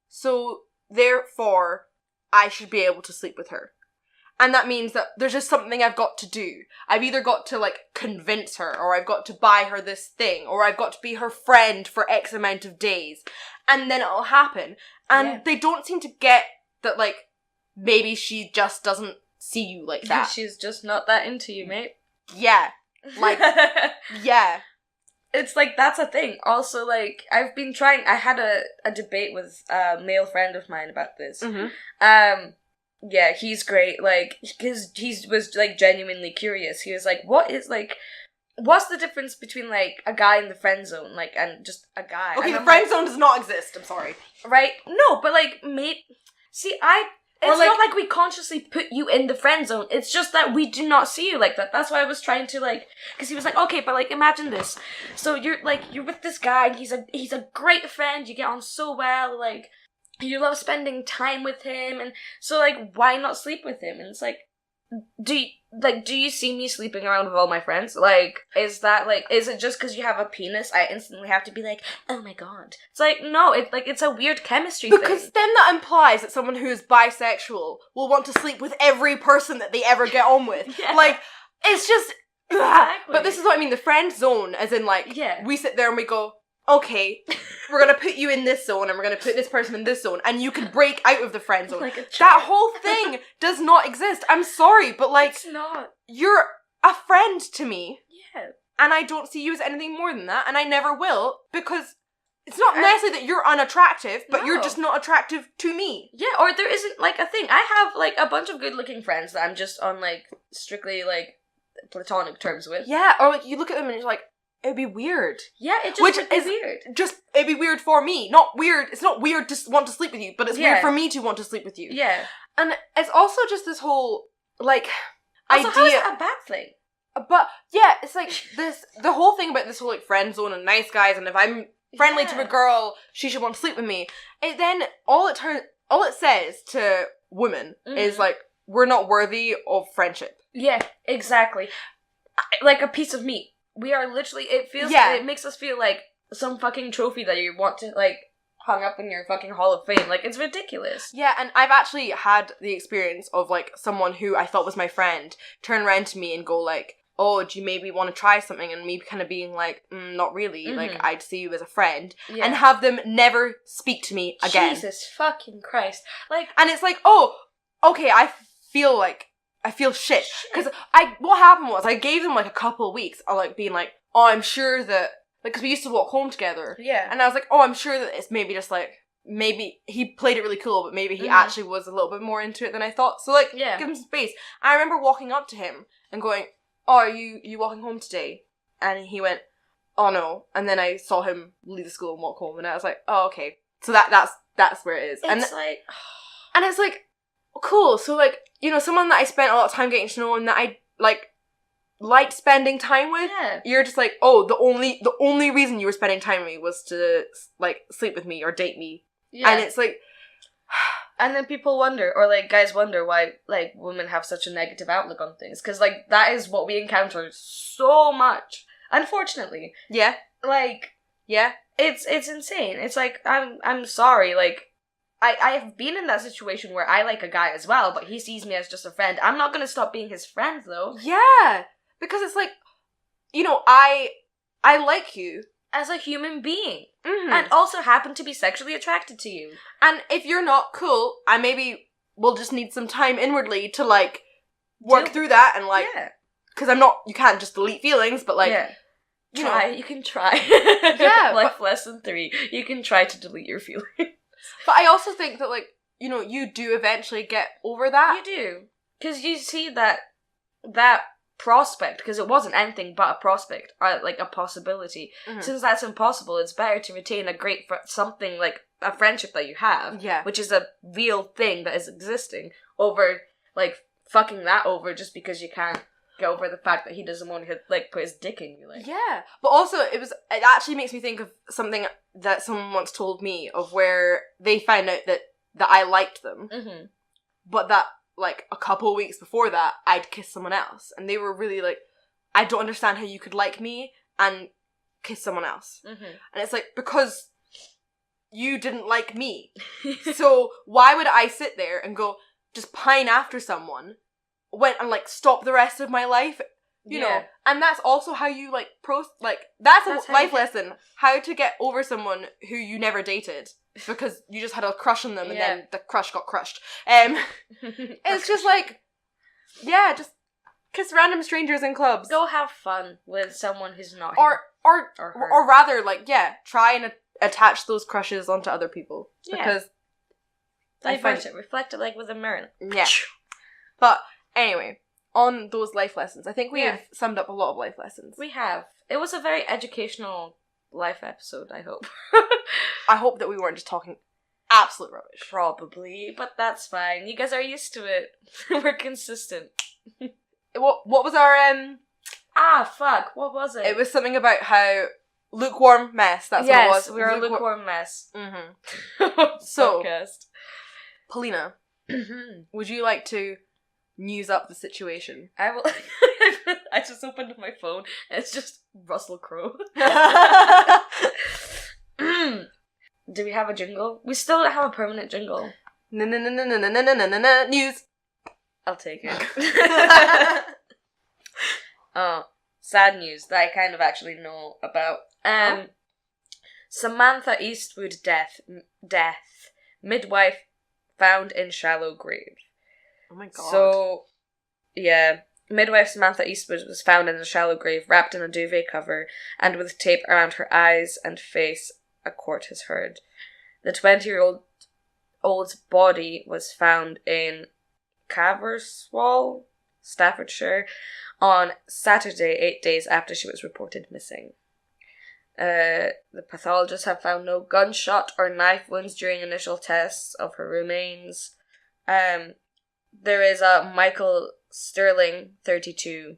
so therefore I should be able to sleep with her. And that means that there's just something I've got to do. I've either got to, like, convince her, or I've got to buy her this thing, or I've got to be her friend for X amount of days. And then it'll happen. And they don't seem to get that, like, maybe she just doesn't see you like that. She's just not that into you, mate. Yeah. Like, yeah. It's like, that's a thing. Also, like, I've been trying, I had a debate with a male friend of mine about this. Yeah, he's great, like, because he was, like, genuinely curious. He was like, what's the difference between, like, a guy in the friend zone, like, and just a guy? Okay, the friend zone does not exist, I'm sorry. Right? No, but, like, it's not like we consciously put you in the friend zone, it's just that we do not see you like that. That's why I was trying to, like, because he was like, okay, but, like, imagine this. So you're with this guy, and he's a great friend, you get on so well, like, you love spending time with him, and so, like, why not sleep with him? And it's like, do you see me sleeping around with all my friends? Like, is it just because you have a penis, I instantly have to be like, oh my god? It's like, no, it's a weird chemistry thing. Because then that implies that someone who is bisexual will want to sleep with every person that they ever get on with. Yeah. Like, it's just... Exactly. But this is what I mean, the friend zone, as in, like, we sit there and we go, okay, we're gonna put you in this zone and we're gonna put this person in this zone and you can break out of the friend zone. Like that whole thing does not exist. I'm sorry, but, like, it's not. You're a friend to me. Yeah. And I don't see you as anything more than that, and I never will, because it's not necessarily that you're unattractive, but you're just not attractive to me. Yeah, or there isn't, like, a thing. I have, like, a bunch of good-looking friends that I'm just on, like, strictly, like, platonic terms with. Yeah, or, like, you look at them and you're like, it'd be weird. Yeah, it just would be weird. It'd be weird for me. Not weird. It's not weird to want to sleep with you, but it's weird for me to want to sleep with you. Yeah. And it's also just this whole, like, also, idea. How is that a bad thing? But, yeah, it's like the whole thing about this whole, like, friend zone and nice guys, and if I'm friendly to a girl, she should want to sleep with me. It then, all it says to women is, like, we're not worthy of friendship. Yeah, exactly. Like a piece of meat. We are literally, it makes us feel like some fucking trophy that you want to, like, hung up in your fucking Hall of Fame. Like, it's ridiculous. Yeah, and I've actually had the experience of, like, someone who I thought was my friend turn around to me and go, like, oh, do you maybe want to try something? And me kind of being like, not really. Mm-hmm. Like, I'd see you as a friend. Yeah. And have them never speak to me again. Jesus fucking Christ. Like, and it's like, oh, okay, I feel shit. Because what happened was, I gave them, like, a couple of weeks of, like, being like, oh, I'm sure that, like, because we used to walk home together. Yeah. And I was like, oh, I'm sure that it's maybe just, like, maybe he played it really cool, but maybe he actually was a little bit more into it than I thought. So, like, give him some space. I remember walking up to him and going, oh, are you walking home today? And he went, oh no. And then I saw him leave the school and walk home, and I was like, oh, okay. So that's where it is. And it's like, cool. So, like, you know, someone that I spent a lot of time getting to know and that I, like, liked spending time with, you're just like, oh, the only reason you were spending time with me was to, like, sleep with me or date me. Yeah. And it's like... And then people wonder, or, like, guys wonder why, like, women have such a negative outlook on things. Because, like, that is what we encounter so much. Unfortunately. Yeah. Like... Yeah. It's insane. It's like, I'm sorry, like, I have been in that situation where I like a guy as well, but he sees me as just a friend. I'm not gonna stop being his friend, though. Yeah. Because it's like, you know, I like you. As a human being. Mm-hmm. And also happen to be sexually attracted to you. And if you're not cool, I maybe will just need some time inwardly to, like, work through that and, like... Yeah. Because you can't just delete feelings, but, like... Yeah. You can try. Yeah. Life lesson 3. You can try to delete your feelings. But I also think that, like, you know, you do eventually get over that. You do. Because you see that prospect, because it wasn't anything but a prospect, or like a possibility. Mm-hmm. Since that's impossible, it's better to retain a great something like a friendship that you have, which is a real thing that is existing, over like fucking that over just because you can't get over the fact that he doesn't want to like put his dick in you. Like, yeah, but also it actually makes me think of something that someone once told me, of where they found out that I liked them, but that, like, a couple of weeks before that, I'd kiss someone else. And they were really like, I don't understand how you could like me and kiss someone else. Mm-hmm. And it's like, because you didn't like me. So why would I sit there and go, just pine after someone, and, like, stop the rest of my life? You know? And that's also how you, like, that's a life lesson. How to get over someone who you never dated. Because you just had a crush on them and then the crush got crushed. It's just like, just kiss random strangers in clubs. Go have fun with someone who's not or rather, like, try and attach those crushes onto other people. Because diverse it, reflect it like with a mirror. Yeah. But anyway, on those life lessons, I think we have summed up a lot of life lessons. We have. It was a very educational life episode, I hope. I hope that we weren't just talking absolute rubbish. Probably, but that's fine. You guys are used to it. We're consistent. What was our fuck, what was it? It was something about how lukewarm mess, that's what it was. Yes, we're a lukewarm mess. Mm-hmm. So, podcast. Polina, would you like to news up the situation? I will. I just opened my phone and it's just Russell Crowe. Do we have a jingle? We still don't have a permanent jingle. News. I'll take it. Sad news that I kind of actually know about. Samantha Eastwood death. Midwife found in shallow grave. Oh my god. So, midwife Samantha Eastwood was found in a shallow grave, wrapped in a duvet cover, and with tape around her eyes and face, a court has heard. The 20-year-old's body was found in Caverswall, Staffordshire, on Saturday, 8 days after she was reported missing. The pathologists have found no gunshot or knife wounds during initial tests of her remains. There is a Michael Sterling, 32,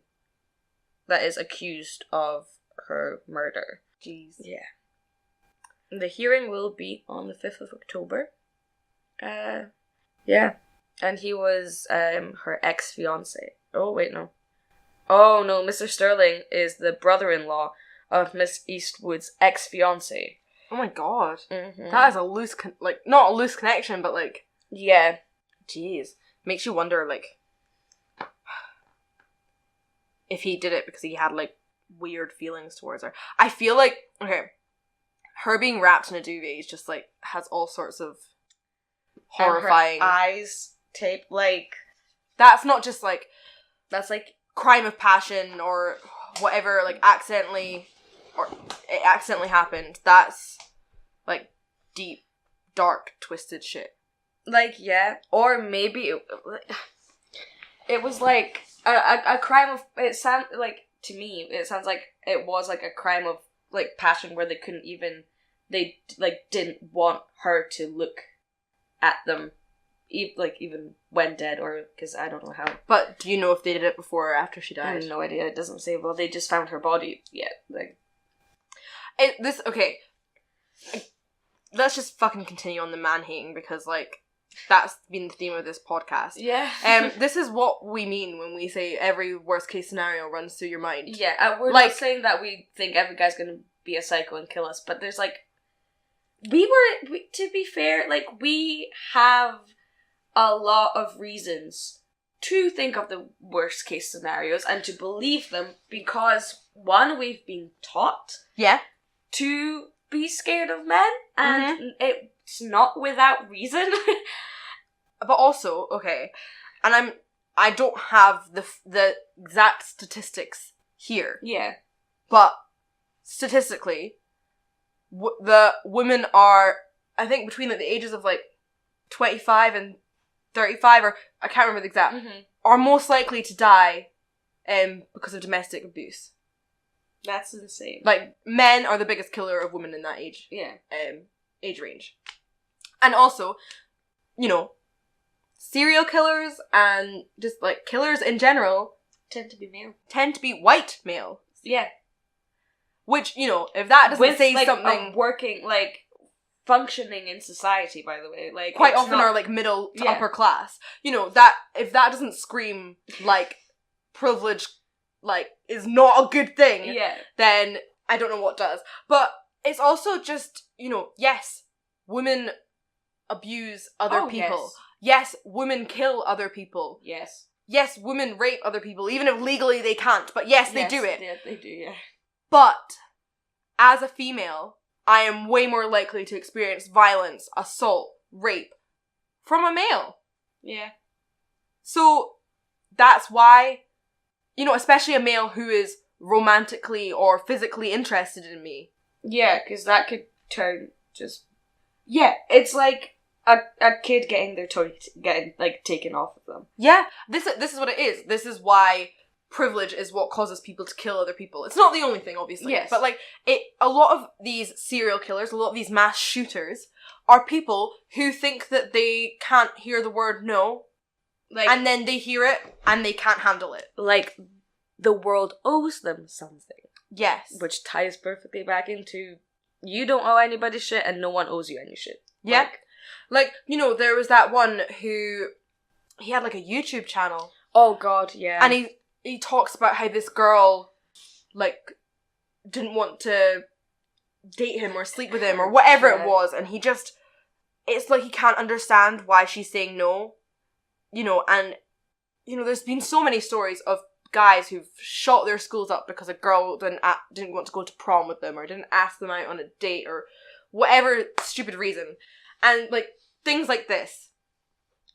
that is accused of her murder. Jeez. Yeah. The hearing will be on the 5th of October. Yeah. And he was her ex-fiancé. Oh, wait, no. Oh, no, Mr. Sterling is the brother-in-law of Miss Eastwood's ex-fiancé. Oh my god. Mm-hmm. That is a loose, not a loose connection, but like... Yeah. Jeez. Makes you wonder, like... if he did it because he had, like, weird feelings towards her. I feel like, okay, her being wrapped in a duvet is just, like, has all sorts of horrifying... And her eyes taped, like... That's not just, like... That's, like... crime of passion or whatever, like, accidentally happened. That's, like, deep, dark, twisted shit. Like, yeah. Or maybe it was, like, a crime of... It sounds, like, to me, it sounds like it was, like, a crime of, like, passion where they couldn't even... They, like, didn't want her to look at them, even when dead, or... Because I don't know how. But do you know if they did it before or after she I died? have no idea. It doesn't say. Well, they just found her body. Yeah, like... Okay. Let's just fucking continue on the man-hating, because, like, that's been the theme of this podcast. Yeah. This is what we mean when we say every worst-case scenario runs through your mind. Yeah, we're like, not saying that we think every guy's gonna be a psycho and kill us, but there's, like... to be fair, like, we have a lot of reasons to think of the worst-case scenarios and to believe them because, one, we've been taught... Yeah. To be scared of men, and it's not without reason. But also, okay, and I don't have the exact statistics here. Yeah. But statistically, the women are, I think, between like, the ages of like 25 and 35, or I can't remember the exact, are most likely to die because of domestic abuse. That's insane. Like, men are the biggest killer of women in that age. Yeah. Age range. And also, you know, serial killers and just, like, killers in general... Tend to be male. Tend to be white male. Yeah. Which, you know, if that doesn't say like, something... working, like, functioning in society, by the way. Like, quite often are, like, middle to upper class. You know, that if that doesn't scream, like, privilege... like, is not a good thing, then I don't know what does. But it's also just, you know, yes, women abuse other people. Yes, women kill other people. Yes. Yes, women rape other people, even if legally they can't. But yes, they do it. Yeah, they do, yeah. But, as a female, I am way more likely to experience violence, assault, rape from a male. Yeah. So, that's why... you know, especially a male who is romantically or physically interested in me. Yeah, because that could turn just... Yeah, it's like a kid getting their toy taken off of them. Yeah, this is what it is. This is why privilege is what causes people to kill other people. It's not the only thing, obviously. Yes. But, like, a lot of these serial killers, a lot of these mass shooters, are people who think that they can't hear the word no. Like, and then they hear it, and they can't handle it. Like, the world owes them something. Yes. Which ties perfectly back into, you don't owe anybody shit, and no one owes you any shit. Yeah. Like, you know, there was that one who, he had, like, a YouTube channel. Oh, God, yeah. And he talks about how this girl, like, didn't want to date him or sleep with him or whatever it was, and he just, it's like he can't understand why she's saying no. You know, and, you know, there's been so many stories of guys who've shot their schools up because a girl didn't want to go to prom with them or didn't ask them out on a date or whatever stupid reason. And, like, things like this.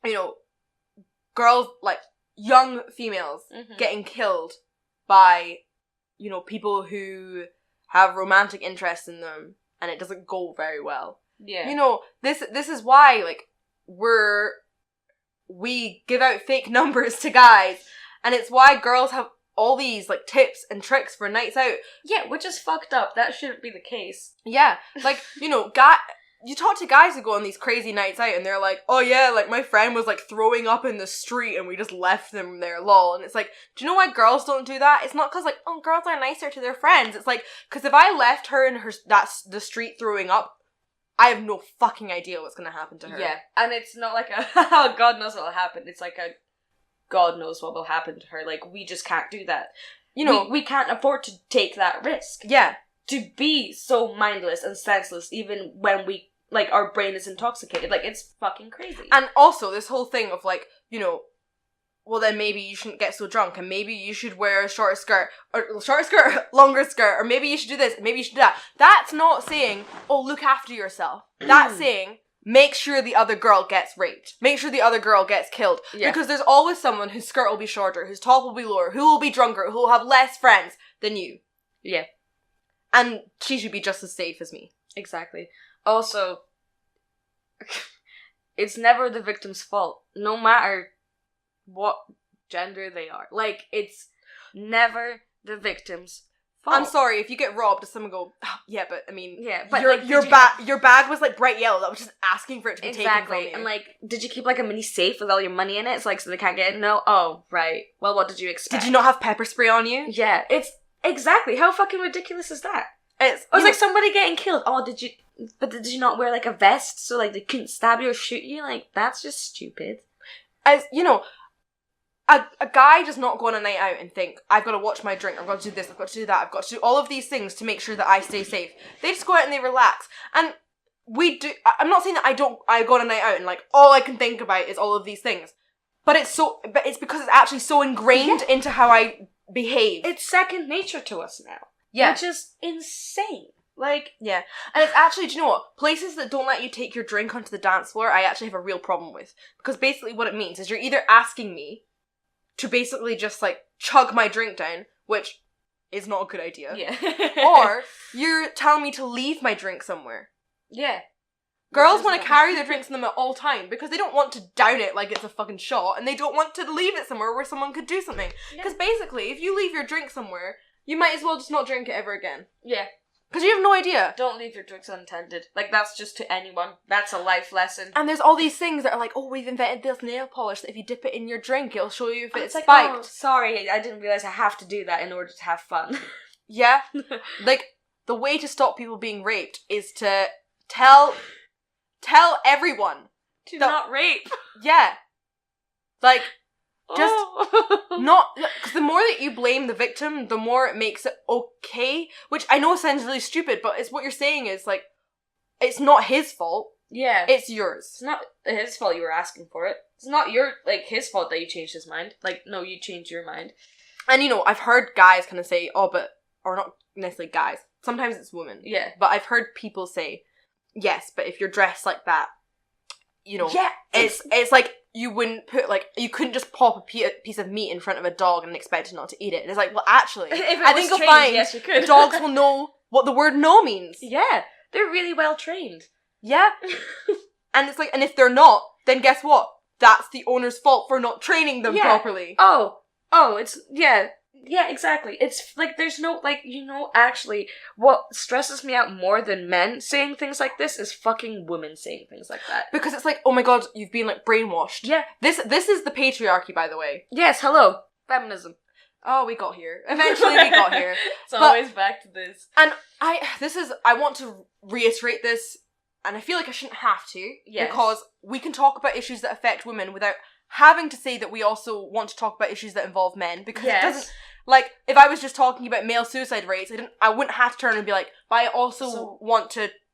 You know, girls, like, young females getting killed by, you know, people who have romantic interest in them and it doesn't go very well. Yeah. You know, this is why, like, we give out fake numbers to guys, and it's why girls have all these, like, tips and tricks for nights out. Yeah, which is fucked up. That shouldn't be the case. Yeah, like, you know, you talk to guys who go on these crazy nights out, and they're like, oh yeah, like, my friend was, like, throwing up in the street, and we just left them there, lol. And it's like, do you know why girls don't do that? It's not because, like, oh, girls are nicer to their friends. It's like, because if I left her in the street throwing up, I have no fucking idea what's going to happen to her. Yeah, and it's not like oh, God knows what will happen. It's like God knows what will happen to her. Like, we just can't do that. You know, we can't afford to take that risk. Yeah. to be so mindless and senseless even when we, like, our brain is intoxicated. Like, it's fucking crazy. And also, this whole thing of, like, you know, well, then maybe you shouldn't get so drunk, and maybe you should wear a shorter skirt, longer skirt, or maybe you should do this, maybe you should do that. That's not saying, oh, look after yourself. That's saying, make sure the other girl gets raped. Make sure the other girl gets killed. Yeah. Because there's always someone whose skirt will be shorter, whose top will be lower, who will be drunker, who will have less friends than you. Yeah. And she should be just as safe as me. Exactly. Also, it's never the victim's fault, no matter what gender they are. Like, it's never the victim's fault. I'm sorry, if you get robbed, does someone go, oh, yeah, but I mean, yeah, but your bag was like bright yellow. That was just asking for it to be taken from you. And like, did you keep like a mini safe with all your money in it? It's like, so they can't get it? No? Oh, right. Well, what did you expect? Did you not have pepper spray on you? Yeah, it's exactly. How fucking ridiculous is that? It's like somebody getting killed. Oh, did you not wear like a vest so like they couldn't stab you or shoot you? Like, that's just stupid. As you know, a guy does not go on a night out and think, I've got to watch my drink, I've got to do this, I've got to do that, I've got to do all of these things to make sure that I stay safe. They just go out and they relax. And we do, I'm not saying that I go on a night out and like, all I can think about is all of these things. But it's because it's actually so ingrained into how I behave. It's second nature to us now. Yeah. Which is insane. Like, yeah. And it's actually, do you know what? Places that don't let you take your drink onto the dance floor, I actually have a real problem with. Because basically what it means is you're either asking me to basically just, like, chug my drink down, which is not a good idea. Yeah. Or you're telling me to leave my drink somewhere. Yeah. Girls want to carry their drinks in them at all time because they don't want to down it like it's a fucking shot, and they don't want to leave it somewhere where someone could do something. Because basically, if you leave your drink somewhere, you might as well just not drink it ever again. Yeah. Because you have no idea. Don't leave your drinks unattended. Like, that's just to anyone. That's a life lesson. And there's all these things that are like, oh, we've invented this nail polish that if you dip it in your drink, it'll show you if it's like, spiked. oh, sorry, I didn't realise I have to do that in order to have fun. Yeah. Like, the way to stop people being raped is to tell everyone. To not rape. Yeah. Like, just not, because the more that you blame the victim, the more it makes it okay, which I know sounds really stupid, but it's what you're saying is, like, it's not his fault. Yeah. It's yours. It's not his fault you were asking for it. It's not his fault that you changed his mind. Like, no, you changed your mind. And, you know, I've heard guys kind of say, or not necessarily guys, sometimes it's women. Yeah. But I've heard people say, yes, but if you're dressed like that, you know, yeah, it's like, you couldn't just pop a piece of meat in front of a dog and expect it not to eat it. And it's like, well, actually, I think you'll find yes, you could. Dogs will know what the word no means. Yeah, they're really well trained. Yeah. And it's like, and if they're not, then guess what? That's the owner's fault for not training them properly. Oh, it's, yeah, exactly. It's like, there's no, like, you know, actually, what stresses me out more than men saying things like this is fucking women saying things like that. Because it's like, oh my god, you've been, like, brainwashed. Yeah. This is the patriarchy, by the way. Yes, hello. Feminism. Oh, we got here. Eventually we got here. It's always back to this. And I want to reiterate this, and I feel like I shouldn't have to, because we can talk about issues that affect women without having to say that we also want to talk about issues that involve men, because it doesn't, like, if I was just talking about male suicide rates, I wouldn't have to turn and be like, but I also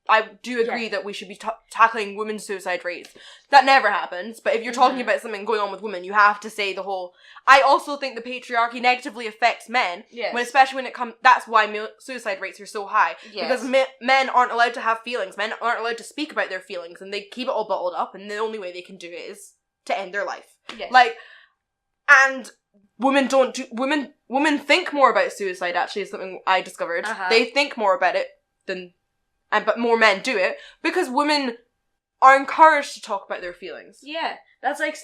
I do agree that we should be tackling women's suicide rates. That never happens, but if you're talking about something going on with women, you have to say the whole, I also think the patriarchy negatively affects men, especially when it comes, that's why male suicide rates are so high, because men aren't allowed to have feelings, men aren't allowed to speak about their feelings, and they keep it all bottled up, and the only way they can do it is to end their life. Yes. Like, and women think more about suicide, actually, is something I discovered. They think more about it but more men do it, because women are encouraged to talk about their feelings. Yeah. That's like,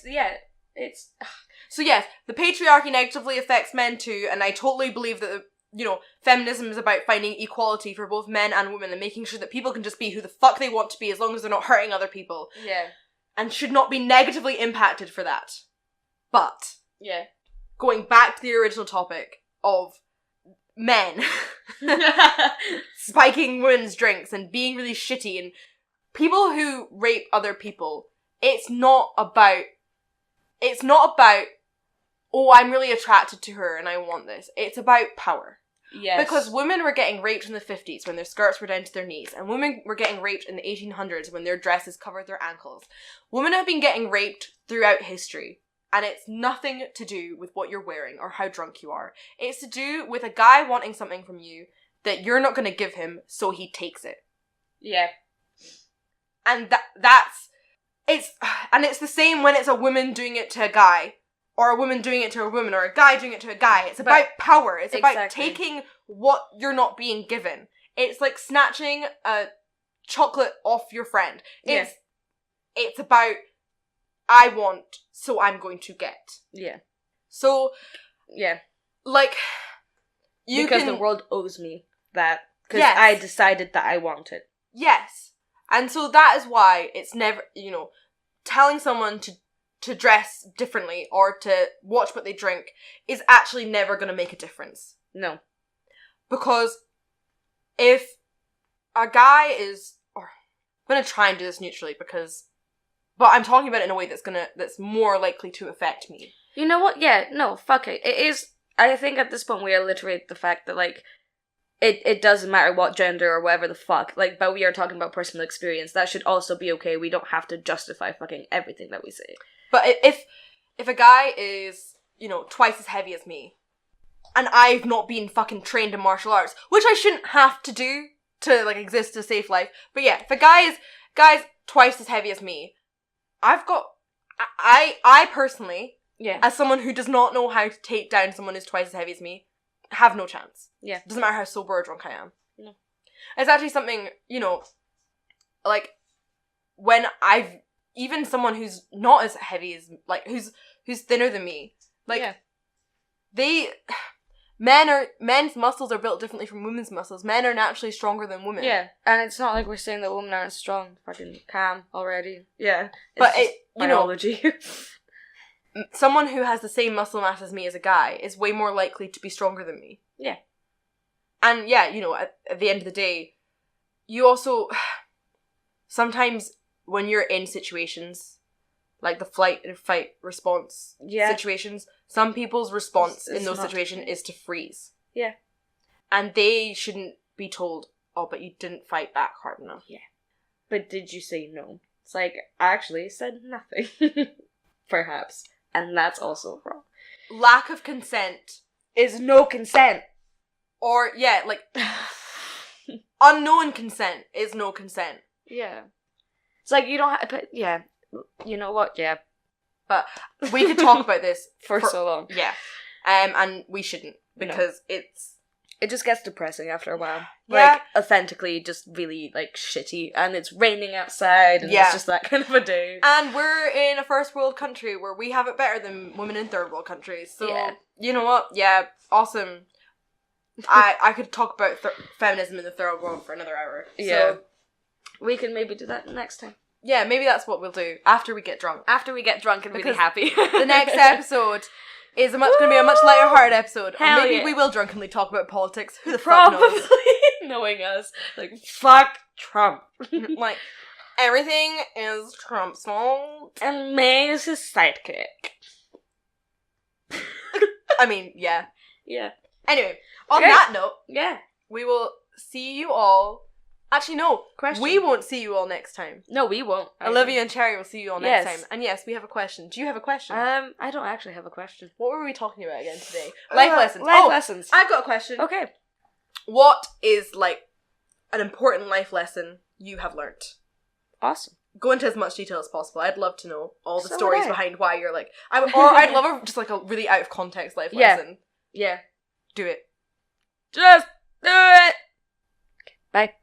it's... So yes, the patriarchy negatively affects men too, and I totally believe that, you know, feminism is about finding equality for both men and women and making sure that people can just be who the fuck they want to be as long as they're not hurting other people. Yeah. And should not be negatively impacted for that. But... yeah. Going back to the original topic of men spiking women's drinks and being really shitty, and people who rape other people, it's not about, oh, I'm really attracted to her and I want this. It's about power. Yes. Because women were getting raped in the 50s when their skirts were down to their knees, and women were getting raped in the 1800s when their dresses covered their ankles. Women have been getting raped throughout history, and it's nothing to do with what you're wearing or how drunk you are. It's to do with a guy wanting something from you that you're not going to give him, so he takes it. Yeah. And it's the same when it's a woman doing it to a guy, or a woman doing it to a woman, or a guy doing it to a guy. It's about power. It's about taking what you're not being given. It's like snatching a chocolate off your friend. It's about, I want, so I'm going to get. Yeah. So, yeah. Like, because the world owes me that. Because I decided that I want it. Yes. And so that is why it's never, telling someone to dress differently or to watch what they drink is actually never going to make a difference. No. Because if a guy is, or I'm going to try and do this neutrally but I'm talking about it in a way that's more likely to affect me. You know what? Yeah, no, fuck it. It is, I think at this point we alliterate the fact that, like, it doesn't matter what gender or whatever the fuck, like, but we are talking about personal experience. That should also be okay. We don't have to justify fucking everything that we say. But if a guy is, twice as heavy as me, and I've not been fucking trained in martial arts, which I shouldn't have to do to, like, exist a safe life, but yeah, if a guy's twice as heavy as me, I personally, as someone who does not know how to take down someone who's twice as heavy as me, have no chance. Yeah. Doesn't matter how sober or drunk I am. No. It's actually something, like, when even someone who's not as heavy as, like, who's thinner than me, like, men's muscles are built differently from women's muscles. Men are naturally stronger than women. Yeah, and it's not like we're saying that women aren't strong. Fucking calm already. Yeah. But biology. Someone who has the same muscle mass as me as a guy is way more likely to be stronger than me. Yeah. And yeah, at the end of the day, you also, sometimes when you're in situations, like the flight and fight response situations, some people's response in those situations is to freeze. Yeah. And they shouldn't be told, oh, but you didn't fight back hard enough. Yeah. But did you say no? It's like, I actually said nothing. Perhaps. And that's also wrong. Lack of consent is no consent. Or, unknown consent is no consent. Yeah. It's like, you don't have, but yeah. You know what? Yeah. But we could talk about this for so long. Yeah. And we shouldn't, because it just gets depressing after a while. Yeah. Like, authentically just really, like, shitty. And it's raining outside, and it's just that kind of a day. And we're in a first world country where we have it better than women in third world countries. So, you know what? Yeah, awesome. I could talk about feminism in the third world for another hour. Yeah. So, we can maybe do that next time. Yeah, maybe that's what we'll do after we get drunk. After we get drunk and really happy. The next episode is going to be a much lighter hearted episode. Hell or maybe yeah. we will drunkenly talk about politics. Who the fuck knows? Probably. Knowing us. Like, fuck Trump. Like, everything is Trump's fault. And May is his sidekick. I mean, yeah. Yeah. Anyway, on that note, we will see you all. Actually, no. We won't see you all next time. No, we won't. Olivia and Cherry will see you all next time. And yes, we have a question. Do you have a question? I don't actually have a question. What were we talking about again today? Life lessons. Life lessons. I've got a question. Okay. What is, like, an important life lesson you have learnt? Awesome. Go into as much detail as possible. I'd love to know all the stories behind why you're like... I'd love just like a really out of context life lesson. Yeah. Do it. Just do it! Okay, bye.